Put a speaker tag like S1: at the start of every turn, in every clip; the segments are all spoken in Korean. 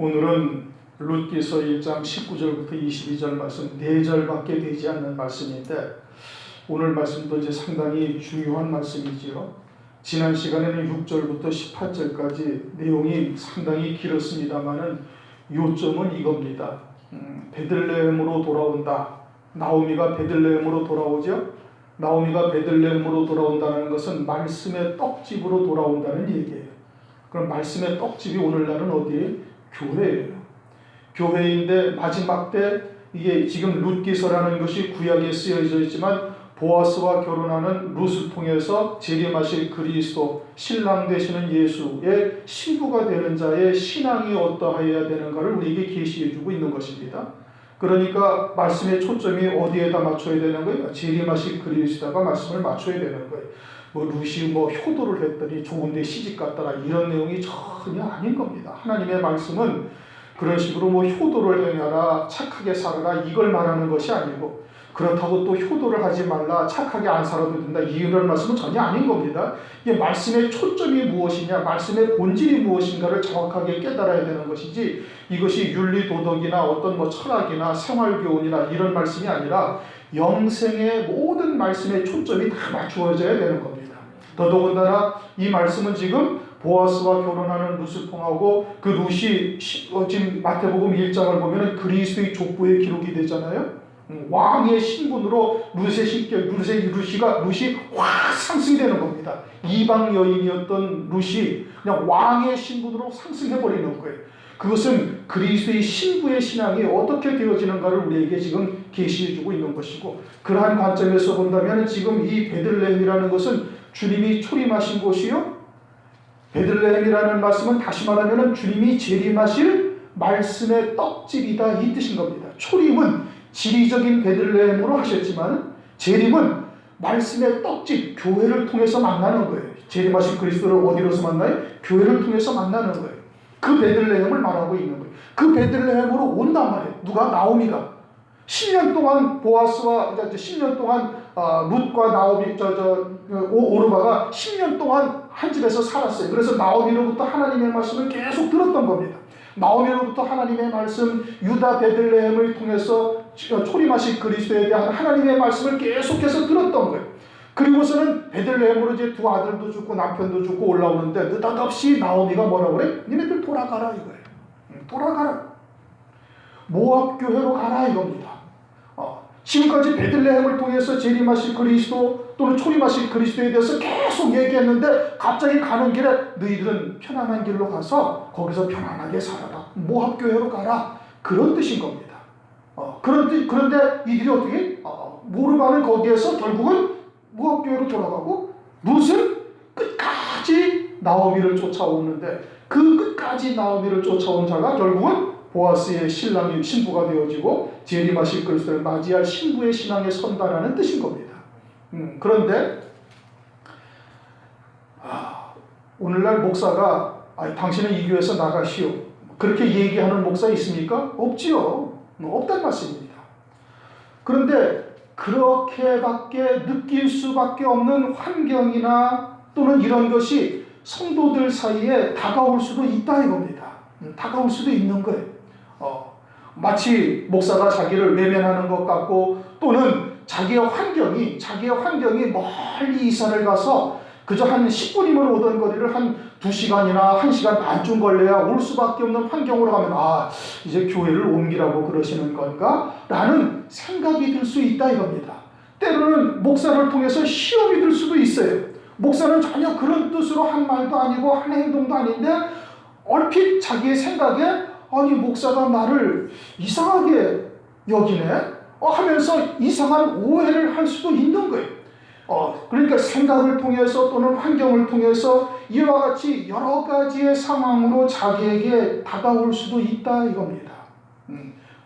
S1: 오늘은 룻기서 1장 19절부터 22절 말씀 4절밖에 되지 않는 말씀인데 오늘 말씀도 이제 상당히 중요한 말씀이지요. 지난 시간에는 6절부터 18절까지 내용이 상당히 길었습니다만은 요점은 이겁니다. 베들레헴으로 돌아온다. 나오미가 베들레헴으로 돌아오죠. 나오미가 베들레헴으로 돌아온다는 것은 말씀의 떡집으로 돌아온다는 얘기예요. 그럼 말씀의 떡집이 오늘날은 어디에? 교회예요. 교회인데 마지막 때 이게 지금 룻기서라는 것이 구약에 쓰여져 있지만 보아스와 결혼하는 룻을 통해서 재림하실 그리스도 신랑 되시는 예수의 신부가 되는 자의 신앙이 어떠하여야 되는가를 우리에게 계시해 주고 있는 것입니다. 그러니까 말씀의 초점이 어디에다 맞춰야 되는 거예요? 재림하실 그리스도가 말씀을 맞춰야 되는 거예요. 룻이 효도를 했더니 좋은데 시집 갔더라 이런 내용이 전혀 아닌 겁니다. 하나님의 말씀은 그런 식으로 효도를 행하라 착하게 살아라 이걸 말하는 것이 아니고 그렇다고 또 효도를 하지 말라 착하게 안 살아도 된다 이런 말씀은 전혀 아닌 겁니다. 이게 말씀의 초점이 무엇이냐 말씀의 본질이 무엇인가를 정확하게 깨달아야 되는 것이지 이것이 윤리도덕이나 어떤 철학이나 생활교훈이나 이런 말씀이 아니라 영생의 모든 말씀의 초점이 다 맞추어져야 되는 겁니다. 더더군다나 이 말씀은 지금 보아스와 결혼하는 룻을 통하고 그 룻이 지금 마태복음 1장을 보면 그리스도의 족보에 기록이 되잖아요. 왕의 신분으로 룻이 확 상승되는 겁니다. 이방 여인이었던 룻이 그냥 왕의 신분으로 상승해버리는 거예요. 그것은 그리스도의 신부의 신앙이 어떻게 되어지는가를 우리에게 지금 계시해주고 있는 것이고 그러한 관점에서 본다면 지금 이 베들레헴이라는 것은 주님이 초림하신 곳이요. 베들레헴이라는 말씀은 다시 말하면 주님이 재림하실 말씀의 떡집이다 이 뜻인 겁니다. 초림은 지리적인 베들레헴으로 하셨지만 재림은 말씀의 떡집 교회를 통해서 만나는 거예요. 재림하신 그리스도를 어디로서 만나요? 교회를 통해서 만나는 거예요. 그 베들레헴을 말하고 있는 거예요. 그 베들레헴으로 온단 말이에요. 누가? 나오미가 10년 동안 보아스와 10년 동안 룻과 나오미 오르바가 10년 동안 한 집에서 살았어요. 그래서 나오미로부터 하나님의 말씀을 계속 들었던 겁니다. 나오미로부터 하나님의 말씀 유다 베들레헴을 통해서 초림하신 그리스도에 대한 하나님의 말씀을 계속해서 들었던 거예요. 그리고서는 베들레헴으로 이제 두 아들도 죽고 남편도 죽고 올라오는데 느닷없이 나오미가 뭐라고 그래? 니네들 돌아가라 이거예요. 돌아가라. 모압 교회로 가라 이겁니다. 지금까지 베들레헴을 통해서 재림하실 그리스도 또는 초림하실 그리스도에 대해서 계속 얘기했는데 갑자기 가는 길에 너희들은 편안한 길로 가서 거기서 편안하게 살아라. 모압 교회로 가라. 그런 뜻인 겁니다. 그런데 이들이 어떻게? 모르바는 거기에서 결국은 모압 교회로 돌아가고 룻은 끝까지 나오미를 쫓아오는데 그 끝까지 나오미를 쫓아온 자가 결국은 보아스의 신랑이 신부가 되어지고 재림하실 그리스도를 맞이할 신부의 신앙에 선다라는 뜻인 겁니다. 그런데 오늘날 목사가 당신은 이 교회에서 나가시오 그렇게 얘기하는 목사 있습니까? 없지요. 없단 말씀입니다. 그런데 그렇게밖에 느낄 수밖에 없는 환경이나 또는 이런 것이 성도들 사이에 다가올 수도 있다 이겁니다. 다가올 수도 있는 거예요. 마치 목사가 자기를 외면하는 것 같고 또는 자기의 환경이 멀리 이사를 가서 그저 한 10분이면 오던 거리를 한 2시간이나 1시간 반쯤 걸려야 올 수밖에 없는 환경으로 가면 이제 교회를 옮기라고 그러시는 건가? 라는 생각이 들 수 있다 이겁니다. 때로는 목사를 통해서 시험이 들 수도 있어요. 목사는 전혀 그런 뜻으로 한 말도 아니고 한 행동도 아닌데 얼핏 자기의 생각에 목사가 나를 이상하게 여기네? 하면서 이상한 오해를 할 수도 있는 거예요. 그러니까 생각을 통해서 또는 환경을 통해서 이와 같이 여러 가지의 상황으로 자기에게 다가올 수도 있다 이겁니다.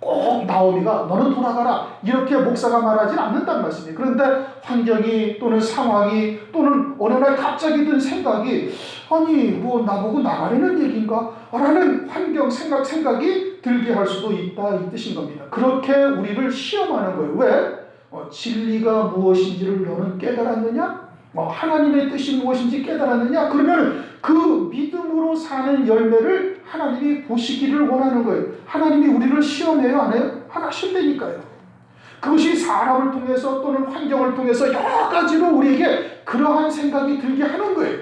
S1: 꼭 나오미가 너는 돌아가라 이렇게 목사가 말하진 않는다는 말씀이에요. 그런데 환경이 또는 상황이 또는 어느 날 갑자기 든 생각이 나보고 나가려는 얘기인가? 라는 환경 생각이 들게 할 수도 있다 이 뜻인 겁니다. 그렇게 우리를 시험하는 거예요. 왜? 진리가 무엇인지를 너는 깨달았느냐? 하나님의 뜻이 무엇인지 깨달았느냐? 그러면 그 믿음으로 사는 열매를 하나님이 보시기를 원하는 거예요. 하나님이 우리를 시험해요, 안 해요? 하나신다니까요. 그것이 사람을 통해서 또는 환경을 통해서 여러 가지로 우리에게 그러한 생각이 들게 하는 거예요.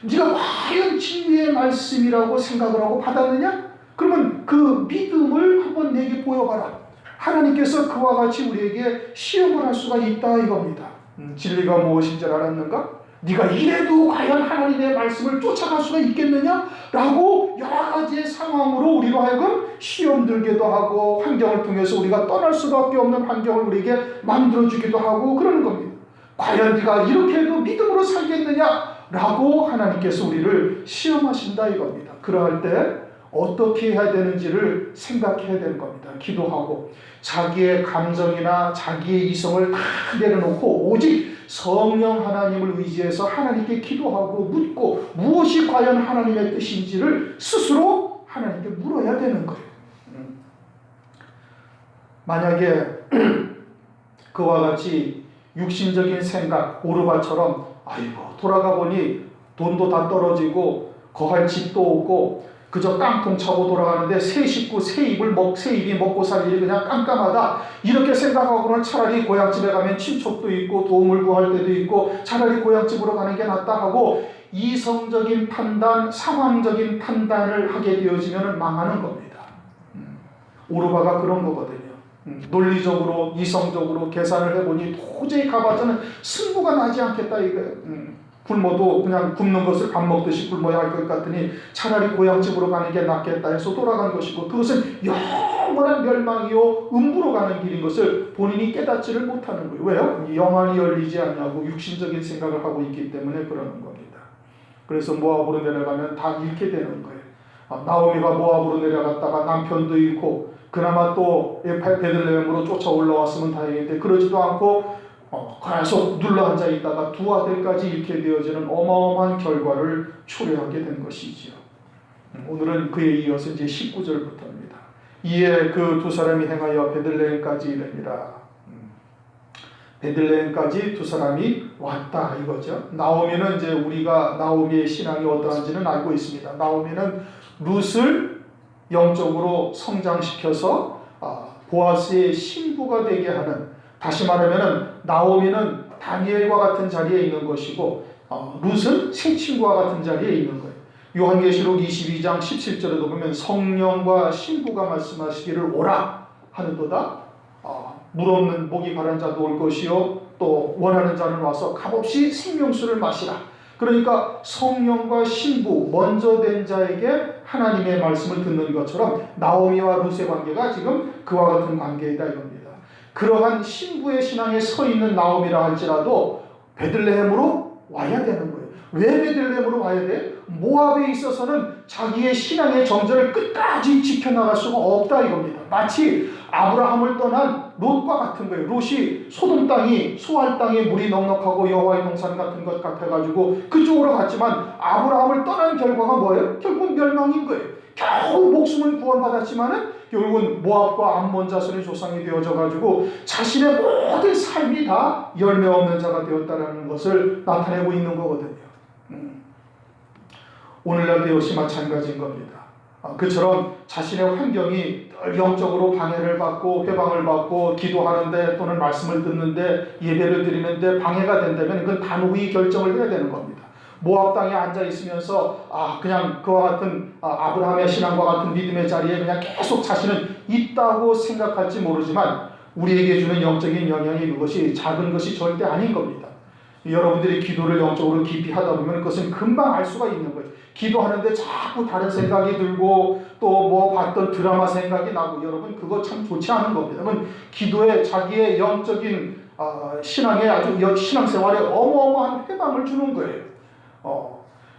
S1: 네가 과연 진리의 말씀이라고 생각을 하고 받았느냐? 그러면 그 믿음을 한번 내게 보여봐라. 하나님께서 그와 같이 우리에게 시험을 할 수가 있다 이겁니다. 진리가 무엇인 줄 알았는가? 네가 이래도 과연 하나님의 말씀을 쫓아갈 수가 있겠느냐? 라고 여러 가지의 상황으로 우리로 하여금 시험 들게도 하고 환경을 통해서 우리가 떠날 수밖에 없는 환경을 우리에게 만들어주기도 하고 그러는 겁니다. 과연 네가 이렇게 해도 믿음으로 살겠느냐? 라고 하나님께서 우리를 시험하신다 이겁니다. 그러할 때 어떻게 해야 되는지를 생각해야 되는 겁니다. 기도하고 자기의 감정이나 자기의 이성을 다 내려놓고 오직 성령 하나님을 의지해서 하나님께 기도하고 묻고 무엇이 과연 하나님의 뜻인지를 스스로 하나님께 물어야 되는 거예요. 만약에 그와 같이 육신적인 생각, 오르바처럼 아이고 돌아가 보니 돈도 다 떨어지고 거할 집도 없고 그저 깡통 차고 돌아가는데 새 식구 새 입이 먹고 살 일이 그냥 깜깜하다 이렇게 생각하고는 차라리 고향집에 가면 친척도 있고 도움을 구할 때도 있고 차라리 고향집으로 가는 게 낫다 하고 이성적인 판단, 상황적인 판단을 하게 되어지면 망하는 겁니다. 오르바가 그런 거거든요. 논리적으로 이성적으로 계산을 해보니 도저히 가봐서는 승부가 나지 않겠다 이거예요. 굶어도 그냥 굶는 것을 밥 먹듯이 굶어야 할 것 같으니 차라리 고향집으로 가는 게 낫겠다 해서 돌아간 것이고 그것은 영원한 멸망이요 음부로 가는 길인 것을 본인이 깨닫지를 못하는 거예요. 왜요? 영안이 열리지 않냐고 육신적인 생각을 하고 있기 때문에 그러는 겁니다. 그래서 모압으로 내려가면 다 잃게 되는 거예요. 나오미가 모압으로 내려갔다가 남편도 잃고 그나마 또 베들레헴으로 쫓아 올라왔으면 다행인데 그러지도 않고 계속 눌러앉아 있다가 두 아들까지 잃게 되어지는 어마어마한 결과를 초래하게 된 것이지요. 오늘은 그에 이어서 이제 19절부터입니다. 이에 그 두 사람이 행하여 베들레헴까지 이르니라. 베들레헴까지 두 사람이 왔다 이거죠. 나오미는 이제 우리가 나오미의 신앙이 어떠한지는 알고 있습니다. 나오미는 룻을 영적으로 성장시켜서 보아스의 신부가 되게 하는, 다시 말하면 나오미는 다니엘과 같은 자리에 있는 것이고 룻은 새 친구와 같은 자리에 있는 거예요. 요한계시록 22장 17절에도 보면 성령과 신부가 말씀하시기를 오라 하는도다. 물 없는 목이 가란 자도 올 것이요 또 원하는 자는 와서 값없이 생명수를 마시라. 그러니까 성령과 신부 먼저 된 자에게 하나님의 말씀을 듣는 것처럼 나오미와 룻의 관계가 지금 그와 같은 관계이다 이겁니다. 그러한 신부의 신앙에 서 있는 나오미라 할지라도 베들레헴으로 와야 되는 거예요. 왜 베들레헴으로 와야 돼? 모압에 있어서는 자기의 신앙의 정절을 끝까지 지켜나갈 수가 없다 이겁니다. 마치 아브라함을 떠난 롯과 같은 거예요. 롯이 소돔 땅이 수알 땅에 물이 넉넉하고 여호와의 동산 같은 것 같아가지고 그쪽으로 갔지만 아브라함을 떠난 결과가 뭐예요? 결국 멸망인 거예요. 겨우 목숨은 구원받았지만은 결국은 모압과 암몬 자손의 조상이 되어져가지고 자신의 모든 삶이 다 열매 없는 자가 되었다라는 것을 나타내고 있는 거거든요. 오늘날도 역시 마찬가지인 겁니다. 그처럼 자신의 환경이 늘 영적으로 방해를 받고 회방을 받고 기도하는데 또는 말씀을 듣는데 예배를 드리는데 방해가 된다면 그건 단호히 결정을 해야 되는 겁니다. 모압 땅에 앉아 있으면서 그냥 그와 같은 아브라함의 신앙과 같은 믿음의 자리에 그냥 계속 자신은 있다고 생각할지 모르지만 우리에게 주는 영적인 영향이 그것이 작은 것이 절대 아닌 겁니다. 여러분들이 기도를 영적으로 깊이 하다 보면 그것은 금방 알 수가 있는 거예요. 기도하는데 자꾸 다른 생각이 들고 또 뭐 봤던 드라마 생각이 나고 여러분 그거 참 좋지 않은 겁니다. 그러면 기도에 자기의 영적인 신앙에 아주 신앙생활에 어마어마한 회방을 주는 거예요.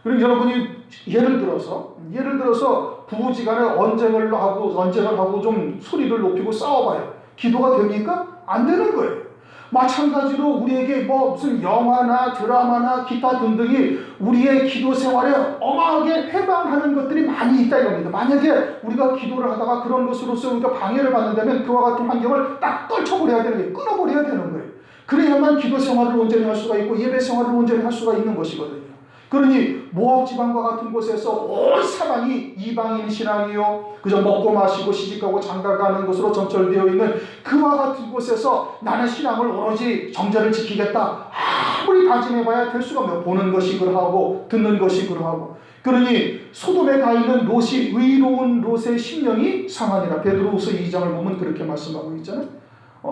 S1: 그리고 여러분이 예를 들어서 부부지간에 언쟁을 하고 좀 소리를 높이고 싸워봐요. 기도가 됩니까? 안 되는 거예요. 마찬가지로 우리에게 무슨 영화나 드라마나 기타 등등이 우리의 기도 생활에 어마하게 해방하는 것들이 많이 있다 이겁니다. 만약에 우리가 기도를 하다가 그런 것으로서 우리가 방해를 받는다면 그와 같은 환경을 딱 떨쳐버려야 되는 거예요. 끊어버려야 되는 거예요. 그래야만 기도 생활을 온전히 할 수가 있고 예배 생활을 온전히 할 수가 있는 것이거든요. 그러니 모압 지방과 같은 곳에서 온 사방이 이방인 신앙이요 그저 먹고 마시고 시집가고 장가가는 곳으로 점철되어 있는 그와 같은 곳에서 나는 신앙을 오로지 정절을 지키겠다 아무리 다짐해봐야 될 수가 없네요. 보는 것이 그러하고 듣는 것이 그러하고. 그러니 소돔에 가 있는 롯이 의로운 롯의 심령이 상하니라. 베드로후서 2장을 보면 그렇게 말씀하고 있잖아요.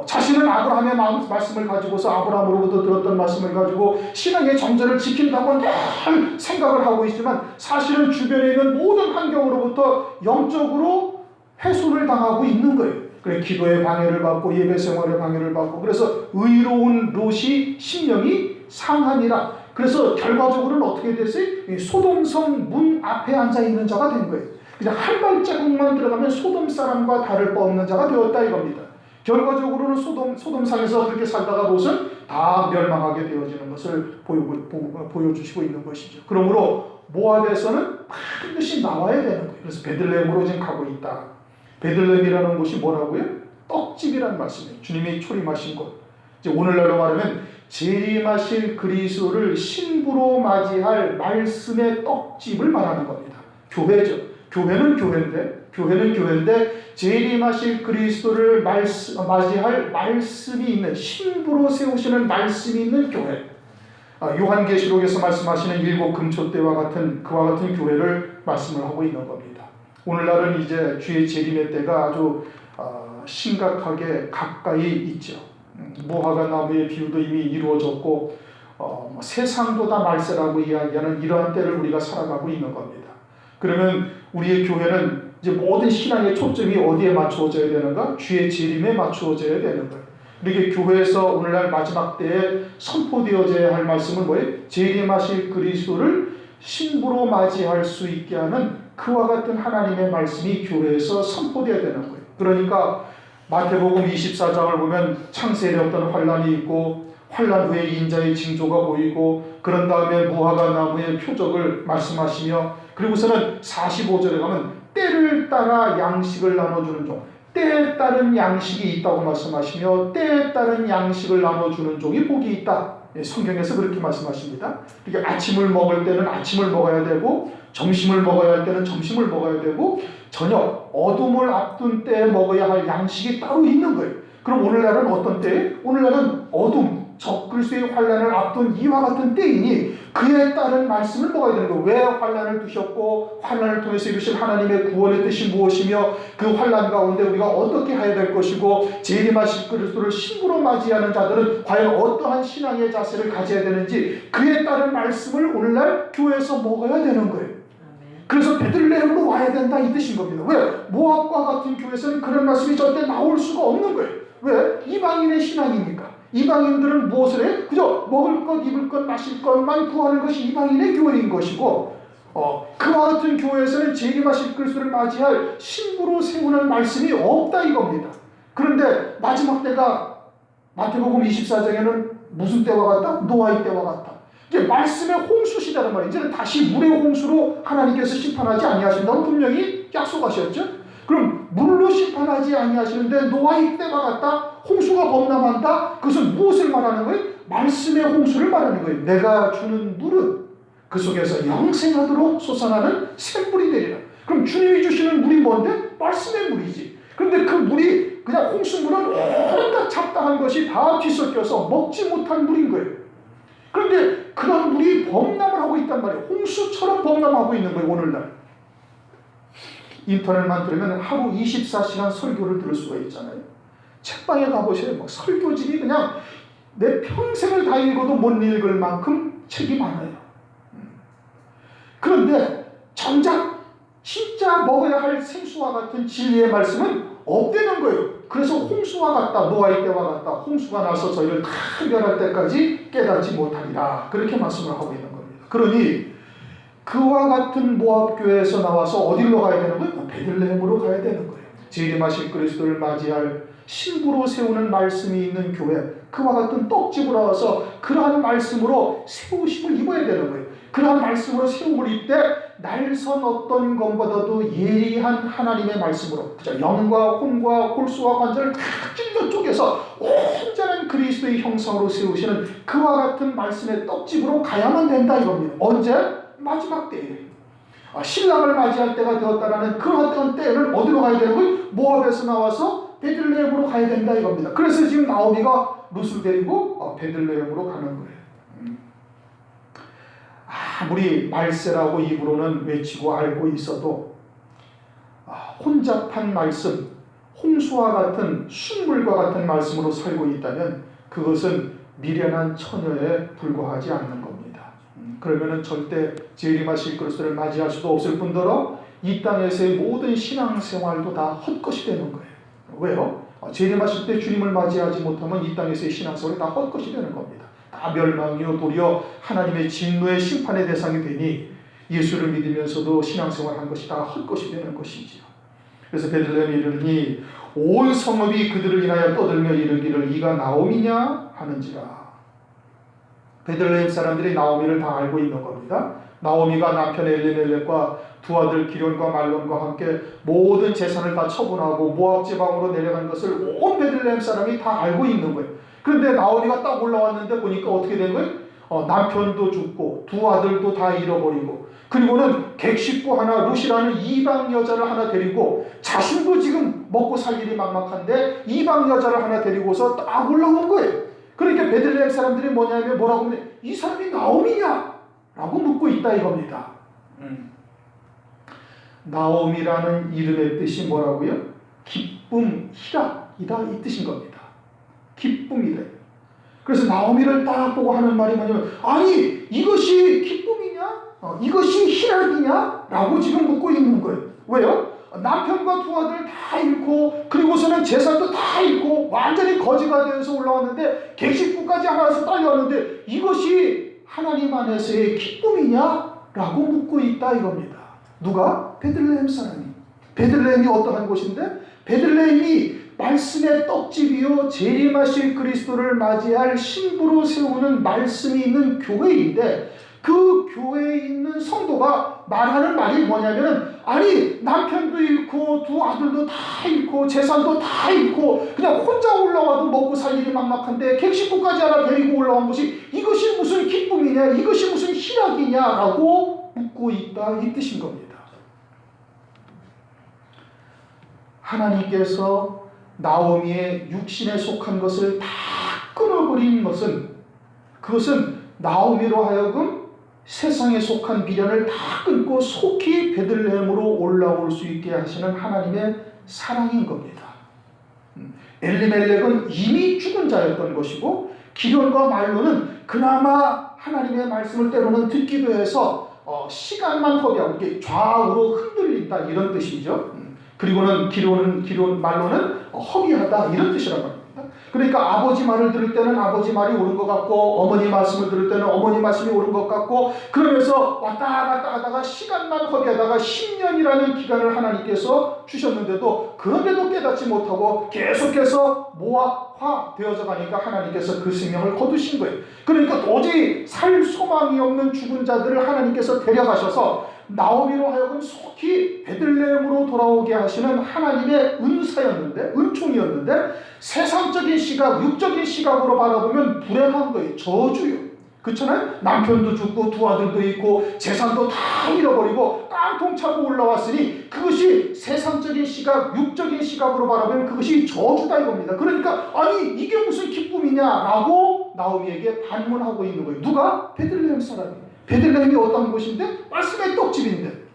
S1: 자신은 아브라함의 말씀을 가지고서 아브라함으로부터 들었던 말씀을 가지고 신앙의 정절을 지킨다고 늘 생각을 하고 있지만 사실은 주변에 있는 모든 환경으로부터 영적으로 훼손을 당하고 있는 거예요. 그래 기도의 방해를 받고 예배 생활의 방해를 받고 그래서 의로운 롯이 심령이 상하니라. 그래서 결과적으로는 어떻게 됐어요? 소돔성 문 앞에 앉아 있는 자가 된 거예요. 그냥 한 발자국만 들어가면 소돔 사람과 다를 바 없는 자가 되었다 이겁니다. 결과적으로는 소돔상에서 그렇게 살다가 롯은 다 멸망하게 되어지는 것을 보여주시고 있는 것이죠. 그러므로 모압에서는 반드시 나와야 되는 거예요. 그래서 베들레헴으로 지금 가고 있다. 베들레헴이라는 곳이 뭐라고요? 떡집이라는 말씀이에요. 주님이 초림하신 곳. 이제 오늘날로 말하면 재림하실 그리스도를 신부로 맞이할 말씀의 떡집을 말하는 겁니다. 교회죠. 교회는 교회인데 재림하실 그리스도를 맞이할 말씀이 있는 신부로 세우시는 말씀이 있는 교회. 요한계시록에서 말씀하시는 7 금초대와 같은 그와 같은 교회를 말씀을 하고 있는 겁니다. 오늘날은 이제 주의 재림의 때가 아주 심각하게 가까이 있죠. 무화과 나무의 비유도 이미 이루어졌고 세상도 다 말세라고 이야기하는 이러한 때를 우리가 살아가고 있는 겁니다. 그러면 우리의 교회는 이제 모든 신앙의 초점이 어디에 맞추어져야 되는가? 주의 재림에 맞추어져야 되는 거예요. 이렇게 교회에서 오늘날 마지막 때에 선포되어져야 할 말씀은 뭐예요? 재림하실 그리스도를 신부로 맞이할 수 있게 하는 그와 같은 하나님의 말씀이 교회에서 선포되어야 되는 거예요. 그러니까 마태복음 24장을 보면 창세에 어떤 환란이 있고 환란 후에 인자의 징조가 보이고 그런 다음에 무화과 나무의 표적을 말씀하시며 그리고서는 45절에 가면 때를 따라 양식을 나눠주는 종, 때에 따른 양식이 있다고 말씀하시며 때에 따른 양식을 나눠주는 종이 복이 있다. 성경에서 그렇게 말씀하십니다. 그러니까 아침을 먹을 때는 아침을 먹어야 되고 점심을 먹어야 할 때는 점심을 먹어야 되고 저녁 어둠을 앞둔 때에 먹어야 할 양식이 따로 있는 거예요. 그럼 오늘날은 어떤 때에? 오늘날은 어둠 적그리스도의 환란을 앞둔 이와 같은 때이니 그에 따른 말씀을 먹어야 되는 거예요. 왜 환란을 두셨고 환란을 통해서 이루신 하나님의 구원의 뜻이 무엇이며 그 환란 가운데 우리가 어떻게 해야 될 것이고 재림하실 그리스도를 신부로 맞이하는 자들은 과연 어떠한 신앙의 자세를 가져야 되는지 그에 따른 말씀을 오늘날 교회에서 먹어야 되는 거예요. 그래서 베들레헴으로 와야 된다 이 뜻인 겁니다. 왜? 모압과 같은 교회에서는 그런 말씀이 절대 나올 수가 없는 거예요. 왜? 이방인의 신앙이니까. 이방인들은 무엇을 해? 그저 먹을 것, 입을 것, 마실 것만 구하는 것이 이방인의 교회인 것이고 그와 같은 교회에서는 재림하실 그리스도를 맞이할 신부로 세우는 말씀이 없다 이겁니다. 그런데 마지막 때가 마태복음 24장에는 무슨 때와 같다? 노아의 때와 같다. 이제 말씀의 홍수 시대란 말이에요. 이제는 다시 물의 홍수로 하나님께서 심판하지 아니하신다고 분명히 약속하셨죠. 그럼 물로 심판하지 아니하시는데 노아의 때와 같다. 홍수가 범람한다. 그것은 무엇을 말하는 거예요? 말씀의 홍수를 말하는 거예요. 내가 주는 물은 그 속에서 영생하도록 솟아나는 샘물이 되리라. 그럼 주님이 주시는 물이 뭔데? 말씀의 물이지. 그런데 그 물이 그냥 홍수물은 온갖 잡다한 것이 다 뒤섞여서 먹지 못한 물인 거예요. 그런데 그런 물이 범람을 하고 있단 말이에요. 홍수처럼 범람하고 있는 거예요. 오늘날 인터넷만 들으면 하루 24시간 설교를 들을 수가 있잖아요. 책방에 가보세요. 막 설교집이 그냥 내 평생을 다 읽어도 못 읽을 만큼 책이 많아요. 그런데 정작 진짜 먹어야 할 생수와 같은 진리의 말씀은 없대는 거예요. 그래서 홍수와 같다. 노아의 때와 같다. 홍수가 나서 저희를 다 멸할 때까지 깨닫지 못하리라. 그렇게 말씀을 하고 있는 겁니다. 그러니 그와 같은 모압교회에서 나와서 어디로 가야 되는 거예요? 베들레헴으로 가야 되는 거예요. 재림하실 그리스도를 맞이할 신부로 세우는 말씀이 있는 교회, 그와 같은 떡집으로 와서 그러한 말씀으로 세우심을 입어야 되는 거예요. 그러한 말씀으로 세움을 입되 날선 어떤 것보다도 예리한 하나님의 말씀으로, 그죠? 영과 혼과 골수와 관절을 다 찔러 쪼개서 온전한 그리스도의 형상으로 세우시는 그와 같은 말씀의 떡집으로 가야만 된다 이겁니다. 언제? 마지막 때에. 신랑을 맞이할 때가 되었다라는 그런 때에는 어디로 가야 되는 거예요? 모압에서 나와서 베들레헴으로 가야 된다 이겁니다. 그래서 지금 나오미가 룻을 데리고 베들레헴으로 가는 거예요. 아무리 말세라고 입으로는 외치고 알고 있어도 혼잡한 말씀, 홍수와 같은 순물과 같은 말씀으로 살고 있다면 그것은 미련한 처녀에 불과하지 않는 겁니다. 그러면은 절대 재림하실 그리스도를 맞이할 수도 없을 뿐더러 이 땅에서의 모든 신앙생활도 다 헛것이 되는 거예요. 왜요? 재림하실 때 주님을 맞이하지 못하면 이 땅에서의 신앙생활이 다 헛것이 되는 겁니다. 다 멸망이요 도리어 하나님의 진노의 심판의 대상이 되니 예수를 믿으면서도 신앙생활한 것이 다 헛것이 되는 것이지요. 그래서 베들레헴에 이르니 온 성읍이 그들을 인하여 떠들며 이르기를 이가 나오미냐 하는지라. 베들레헴 사람들이 나오미를 다 알고 있는 겁니다. 나오미가 남편 엘리멜렉과 두 아들 기련과 말론과 함께 모든 재산을 다 처분하고 모압 지방으로 내려간 것을 온 베들레헴 사람이 다 알고 있는 거예요. 그런데 나오미가 딱 올라왔는데 보니까 어떻게 된 거예요? 남편도 죽고 두 아들도 다 잃어버리고 그리고는 객식구 하나 룻이라는 이방 여자를 하나 데리고 자신도 지금 먹고 살 일이 막막한데 이방 여자를 하나 데리고서 딱 올라온 거예요. 그러니까 베들레헴 사람들이 뭐냐면 뭐라고 하면 이 사람이 나오미냐? 라고 묻고 있다 이겁니다. 나오미라는 이름의 뜻이 뭐라고요? 기쁨, 희락이다 이 뜻인 겁니다. 기쁨이다. 그래서 나오미를 딱 보고 하는 말이 뭐냐면 아니 이것이 기쁨이냐? 이것이 희락이냐? 라고 지금 묻고 있는 거예요. 왜요? 남편과 두 아들 다 잃고 그리고서는 재산도 다 잃고 완전히 거지가 되어서 올라왔는데 객식구까지 하나에서 딸려왔는데 이것이 하나님 안에서의 기쁨이냐? 라고 묻고 있다 이겁니다. 누가? 베들레헴 사람이. 베들레헴이 어떠한 곳인데? 베들레헴이 말씀의 떡집이요 재림하실 그리스도를 맞이할 신부로 세우는 말씀이 있는 교회인데 그 교회에 있는 성도가 말하는 말이 뭐냐면은 아니 남편도 잃고 두 아들도 다 잃고 재산도 다 잃고 그냥 혼자 올라와도 먹고 살 일이 막막한데 객식구까지 하나 데리고 올라온 것이 이것이 무슨 기쁨이냐 이것이 무슨 희락이냐라고 묻고 있다 이 뜻인 겁니다. 하나님께서 나오미의 육신에 속한 것을 다 끊어버린 것은 그것은 나오미로 하여금 세상에 속한 미련을 다 끊고 속히 베들레헴으로 올라올 수 있게 하시는 하나님의 사랑인 겁니다. 엘리멜렉은 이미 죽은 자였던 것이고 기련과 말로는 그나마 하나님의 말씀을 때로는 듣기도 해서 시간만 허비하고 이렇게 좌우로 흔들린다 이런 뜻이죠. 그리고는 기론 말로는 허비하다 이런 뜻이란 말입니다. 그러니까 아버지 말을 들을 때는 아버지 말이 옳은 것 같고 어머니 말씀을 들을 때는 어머니 말씀이 옳은 것 같고 그러면서 왔다 갔다 하다가 시간만 허비하다가 10년이라는 기간을 하나님께서 주셨는데도 그런데도 깨닫지 못하고 계속해서 모압화 되어져 가니까 하나님께서 그 생명을 거두신 거예요. 그러니까 도저히 살 소망이 없는 죽은 자들을 하나님께서 데려가셔서 나오미로 하여금 속히 베들레헴으로 돌아오게 하시는 하나님의 은사였는데 은총이었는데 세상적인 시각, 육적인 시각으로 바라보면 불행한 거예요. 저주요. 그렇잖아요? 남편도 죽고 두 아들도 있고 재산도 다 잃어버리고 깡통 차고 올라왔으니 그것이 세상적인 시각, 육적인 시각으로 바라보면 그것이 저주다 이겁니다. 그러니까 아니 이게 무슨 기쁨이냐라고 나오미에게 반문하고 있는 거예요. 누가? 베들레헴 사람이. 베들레헴이 어떤 곳인데? 말씀의 떡집인데.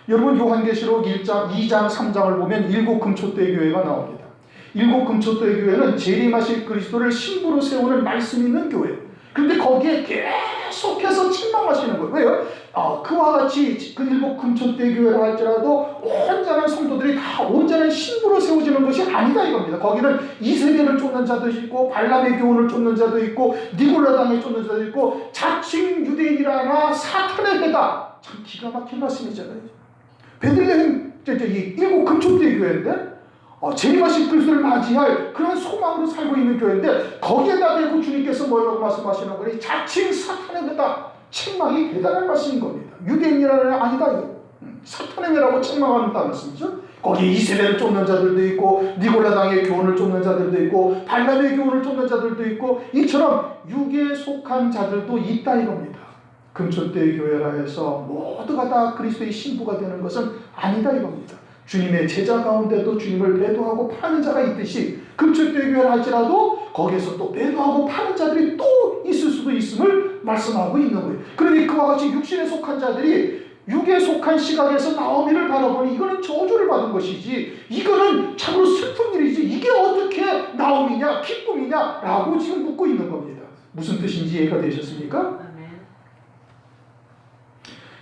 S1: 여러분 요한계시록 1장, 2장, 3장을 보면 일곱 금초대 교회가 나옵니다. 일곱 금초대 교회는 재림하실 그리스도를 신부로 세우는 말씀 있는 교회. 그런데 거기에 계속해서 책망하시는 거예요. 왜요? 그와 같이 그 일곱 금초대 교회라 할지라도 온전한 성도들이 다 온전한 신부로 세워지는 것이 아니다 이겁니다. 거기는 이세벨을 쫓는 자도 있고 발람의 교훈을 쫓는 자도 있고 니골라당에 쫓는 자도 있고 자칭 유대인이라나 사탄의 해다. 참 기가 막힌 말씀이잖아요. 베들레헴 이 일곱 금초대 교회인데 재림하신 그리스도를 맞이할 그런 소망으로 살고 있는 교회인데, 거기에다 대고 주님께서 뭐라고 말씀하시는 거니? 자칭 사탄의 배다. 책망이 대단한 말씀인 겁니다. 유대인이라는 아니다 이거. 사탄의 배라고 책망하는 말씀이죠. 거기에 이세벨을 쫓는 자들도 있고, 니골라당의 교훈을 쫓는 자들도 있고, 발람의 교훈을 쫓는 자들도 있고, 이처럼 육에 속한 자들도 있다 이겁니다. 금초대의 교회라 해서 모두가 다 그리스도의 신부가 되는 것은 아니다 이겁니다. 주님의 제자 가운데도 주님을 배도하고 파는 자가 있듯이, 금초대의 교회를 할지라도 거기에서 또 배도하고 파는 자들이 또 있을 수도 있음을 말씀하고 있는 거예요. 그러니 그와 같이 육신에 속한 자들이 육에 속한 시각에서 나오미를 바라보니 이거는 저주를 받은 것이지, 이거는 참으로 슬픈 일이지, 이게 어떻게 나오미냐 기쁨이냐 라고 지금 묻고 있는 겁니다. 무슨 뜻인지 이해가 되셨습니까?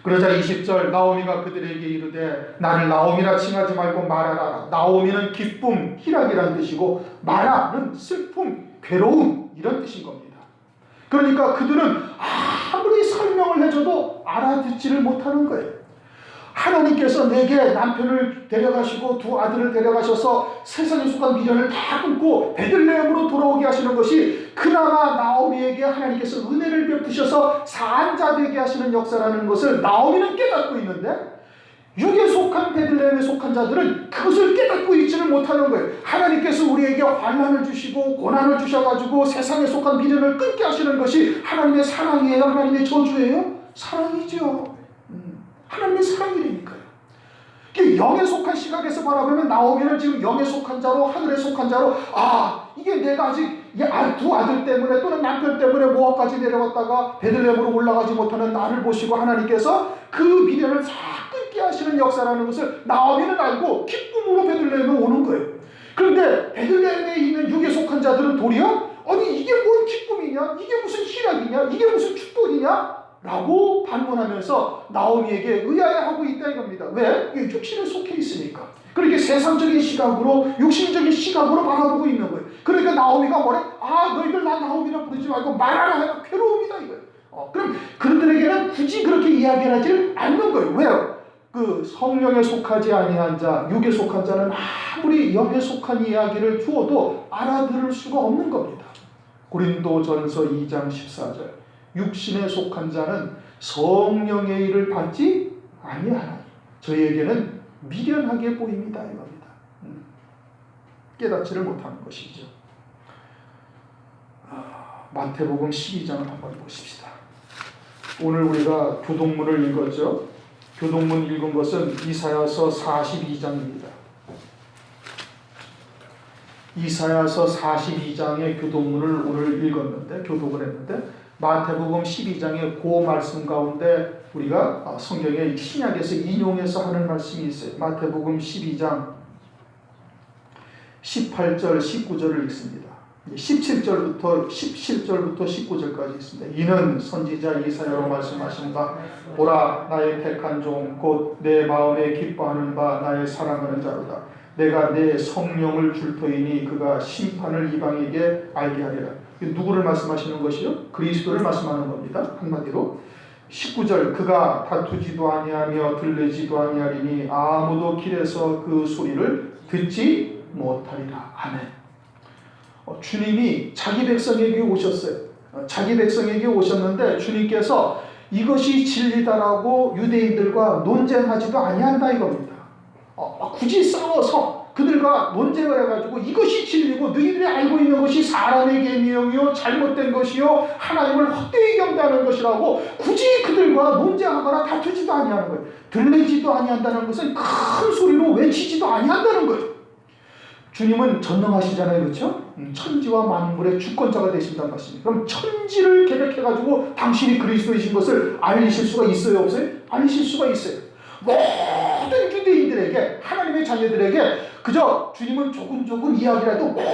S1: 그러자 20절, 나오미가 그들에게 이르되 나를 나오미라 칭하지 말고 마라라. 나오미는 기쁨, 희락이란 뜻이고, 마라는 슬픔, 괴로움 이런 뜻인 겁니다. 그러니까 그들은 아무리 설명을 해줘도 알아듣지를 못하는 거예요. 하나님께서 내게 남편을 데려가시고 두 아들을 데려가셔서 세상에 속한 미련을 다 끊고 베들레헴으로 돌아오게 하시는 것이 그나마 나오미에게 하나님께서 은혜를 베푸셔서 사한 되게 하시는 역사라는 것을 나오미는 깨닫고 있는데, 육에 속한 베들레헴에 속한 자들은 그것을 깨닫고 있지를 못하는 거예요. 하나님께서 우리에게 환난을 주시고 고난을 주셔가지고 세상에 속한 미련을 끊게 하시는 것이 하나님의 사랑이에요? 하나님의 저주예요? 사랑이죠. 하나님의 사랑이니까요. 영에 속한 시각에서 바라보면 나오미는 지금 영에 속한 자로, 하늘에 속한 자로, 이게 내가 아직 두 아들 때문에 또는 남편 때문에 모압까지 내려갔다가 베들레헴으로 올라가지 못하는 나를 보시고 하나님께서 그 미련을 다 끊게 하시는 역사라는 것을 나오미는 알고 기쁨으로 베들레헴에 오는 거예요. 그런데 베들레헴에 있는 육에 속한 자들은 도리어 아니 이게 뭔 기쁨이냐, 이게 무슨 희락이냐, 이게 무슨 축복이냐 라고 반문하면서 나오미에게 의아해하고 있다 이겁니다. 왜? 육신에 속해 있으니까. 그렇게 세상적인 시각으로, 육신적인 시각으로 바라보고 있는 거예요. 그러니까 나오미가 뭐래? 너희들 나 나오미라 부르지 말고 말하라 해라. 괴로움이다 이거예요. 그럼 그들에게는 굳이 그렇게 이야기를 하지 않는 거예요. 왜요? 그 성령에 속하지 아니한 자, 육에 속한 자는 아무리 영에 속한 이야기를 주어도 알아들을 수가 없는 겁니다. 고린도전서 2장 14절, 육신에 속한 자는 성령의 일을 받지 아니하나니 저희에게는 미련하게 보입니다 이겁니다. 깨닫지를 못하는 것이죠. 마태복음 12장을 한번 보십시다. 오늘 우리가 교동문을 읽었죠. 교동문 읽은 것은 이사야서 42장입니다. 이사야서 42장의 교동문을 오늘 읽었는데, 교독을 했는데, 마태복음 12장의 그 말씀 가운데 우리가 성경의 신약에서 인용해서 하는 말씀이 있어요. 마태복음 12장 18절 19절을 읽습니다. 17절부터 19절까지 있습니다. 이는 선지자 이사야로 말씀하신 바, 보라 나의 택한 종 곧 내 마음에 기뻐하는 바 나의 사랑하는 자로다. 내가 내 성령을 줄 터이니 그가 심판을 이방에게 알게 하리라. 누구를 말씀하시는 것이요? 그리스도를 말씀하는 겁니다. 한마디로 19절, 그가 다투지도 아니하며 들리지도 아니하리니 아무도 길에서 그 소리를 듣지 못하리라. 아멘. 주님이 자기 백성에게 오셨어요. 자기 백성에게 오셨는데 주님께서 이것이 진리다라고 유대인들과 논쟁하지도 아니한다 이겁니다. 굳이 싸워서 그들과 논쟁을 해가지고 이것이 진리고 너희들이 알고 있는 것이 사람의 계명이요 잘못된 것이요 하나님을 헛되이 경배하는 것이라고 굳이 그들과 논쟁하거나 다투지도 아니하는 거예요. 들리지도 아니한다는 것은 큰 소리로 외치지도 아니한다는 거예요. 주님은 전능하시잖아요, 그렇죠? 천지와 만물의 주권자가 되신다는 말씀입니다. 그럼 천지를 계획해가지고 당신이 그리스도이신 것을 알리실 수가 있어요, 없어요? 알리실 수가 있어요. 모든 유대인들에게, 하나님의 자녀들에게 그저 주님은 조금 이야기라도 모든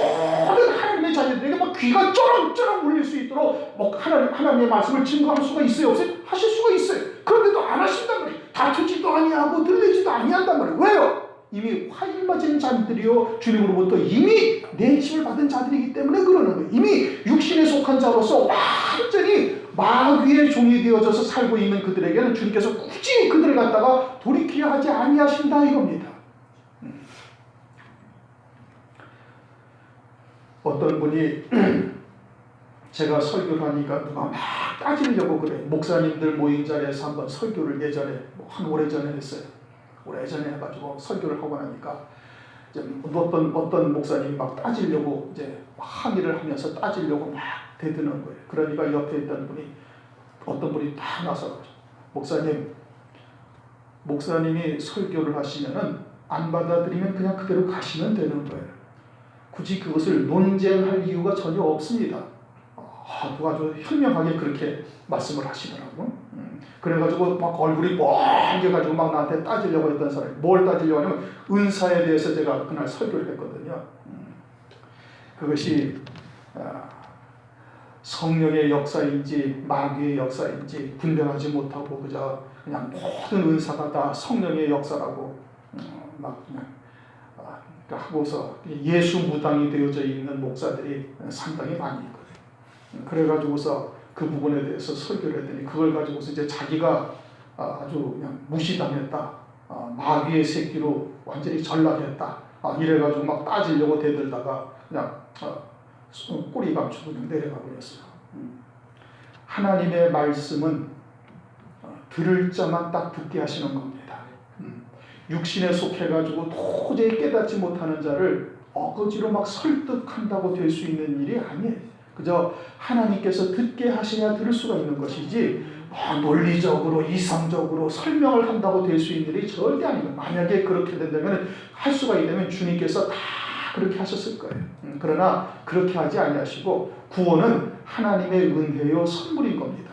S1: 하나님의 자녀들에게 막 귀가 쩌렁쩌렁 울릴 수 있도록 뭐 하나님의 말씀을 증거할 수가 있어요, 없어요? 하실 수가 있어요. 그런데도 안 하신단 말이에요. 다투지도 아니하고 들리지도 아니한단 말이에요. 왜요? 이미 화일 맞은 자들이요 주님으로부터 이미 내침을 받은 자들이기 때문에 그러는 거예요. 이미 육신에 속한 자로서 완전히 마귀의 종이 되어져서 살고 있는 그들에게는 주님께서 굳이 그들을 갖다가 돌이키려 하지 아니하신다 이겁니다. 어떤 분이 제가 설교를 하니까 누가 막 따지려고 그래. 목사님들 모임 자리에서 한번 설교를 예전에 한 오래전에 했어요. 오래전에 해가지고 설교를 하고 나니까 이제 어떤 목사님이 막 따지려고 이제 항의를 하면서 따지려고 막 대드는 거예요. 그러니까 옆에 있던 분이 어떤 분이 딱 나서 목사님이 설교를 하시면은 안 받아들이면 그냥 그대로 가시면 되는 거예요. 굳이 그것을 논쟁할 이유가 전혀 없습니다. 누가 아주 현명하게 그렇게 말씀을 하시더라고. 그래가지고 막 얼굴이 멍해가지고 막 나한테 따지려고 했던 사람이 뭘 따지려고 하냐면 은사에 대해서 제가 그날 설교를 했거든요. 그것이 성령의 역사인지 마귀의 역사인지 분별하지 못하고 그냥 모든 은사가 다 성령의 역사라고 막 그냥 하고서 예수 무당이 되어져 있는 목사들이 상당히 많이 있거든요. 그래가지고서 그 부분에 대해서 설교를 했더니 그걸 가지고서 이제 자기가 아주 그냥 무시당했다, 마귀의 새끼로 완전히 전락했다, 이래가지고 막 따지려고 대들다가 그냥 꼬리 감추고 그냥 내려가 버렸어요. 하나님의 말씀은 들을 자만 딱 듣게 하시는 겁니다. 육신에 속해가지고 도저히 깨닫지 못하는 자를 어거지로 막 설득한다고 될 수 있는 일이 아니에요. 그저 하나님께서 듣게 하셔야 들을 수가 있는 것이지 논리적으로 이성적으로 설명을 한다고 될 수 있는 일이 절대 아닙니다. 만약에 그렇게 된다면 할 수가 있다면 주님께서 다 그렇게 하셨을 거예요. 그러나 그렇게 하지 아니하시고 구원은 하나님의 은혜요 선물인 겁니다.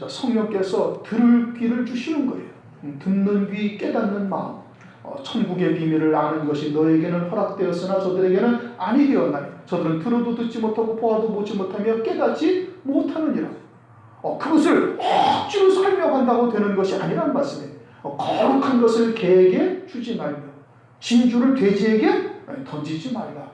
S1: 성령께서 들을 귀를 주시는 거예요. 듣는 귀, 깨닫는 마음. 천국의 비밀을 아는 것이 너에게는 허락되었으나 저들에게는 아니 되었나니 저들은 들어도 듣지 못하고 보아도 보지 못하며 깨닫지 못하느니라. 그것을 억지로 설명한다고 되는 것이 아니란 말씀이에요. 거룩한 것을 개에게 주지 말며 진주를 돼지에게 던지지 말라.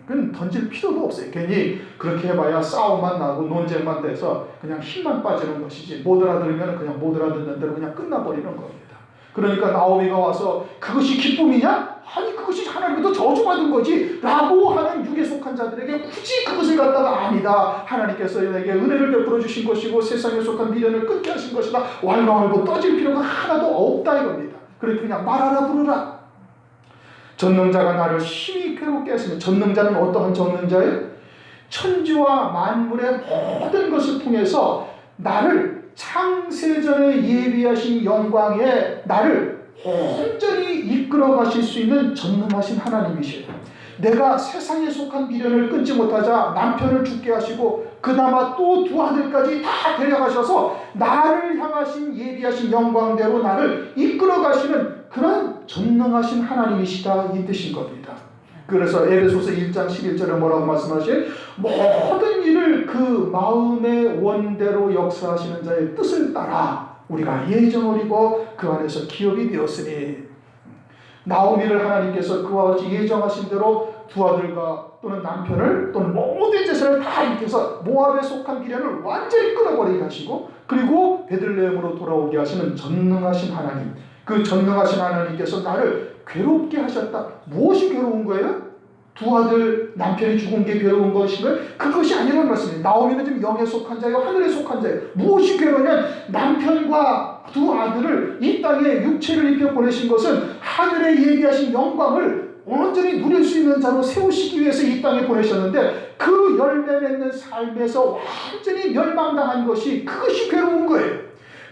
S1: 그건 던질 필요도 없어요. 괜히 그렇게 해봐야 싸움만 나고 논쟁만 돼서 그냥 힘만 빠지는 것이지 못 알아들으면 그냥 못 알아듣는 대로 그냥 끝나버리는 겁니다. 그러니까 나오미가 와서 그것이 기쁨이냐? 아니 그것이 하나님부터 저주받은 거지 라고 하는 육에 속한 자들에게 굳이 그것을 갖다가 아니다, 하나님께서 내게 은혜를 베풀어 주신 것이고 세상에 속한 미련을 끊게 하신 것이다, 왈가왈부 떠질 필요가 하나도 없다 이겁니다. 그래서 그냥 말하라 부르라. 전능자가 나를 심히 괴롭게 했으면, 전능자는 어떠한 전능자예요? 천지와 만물의 모든 것을 통해서 나를 창세전에 예비하신 영광에 나를 온전히 이끌어 가실 수 있는 전능하신 하나님이시에요. 내가 세상에 속한 미련을 끊지 못하자 남편을 죽게 하시고 그나마 또 두 아들까지 다 데려가셔서 나를 향하신 예비하신 영광대로 나를 이끌어 가시는 그런 전능하신 하나님이시다 이 뜻인 겁니다. 그래서 에베소서 1장 11절에 뭐라고 말씀하시죠? 모든 일을 그 마음의 원대로 역사하시는 자의 뜻을 따라 우리가 예정을 그 안에서 기업이 되었으니, 나오미를 하나님께서 그와 같이 예정하신 대로 두 아들과 또는 남편을 또는 모든 재산을 다 일으켜서 모압에 속한 미련을 완전히 끊어버리게 하시고 그리고 베들레헴으로 돌아오게 하시는 전능하신 하나님, 그 전능하신 하나님께서 나를 괴롭게 하셨다. 무엇이 괴로운 거예요? 두 아들 남편이 죽은 게 괴로운 것인가요? 그것이 아니라는 말씀이에요. 나오미는 지금 영에 속한 자예요, 하늘에 속한 자예요. 무엇이 괴로우냐면 남편과 두 아들을 이 땅에 육체를 입혀 보내신 것은 하늘에 예비하신 영광을 온전히 누릴 수 있는 자로 세우시기 위해서 이 땅에 보내셨는데 그 열매 맺는 삶에서 완전히 멸망당한 것이, 그것이 괴로운 거예요.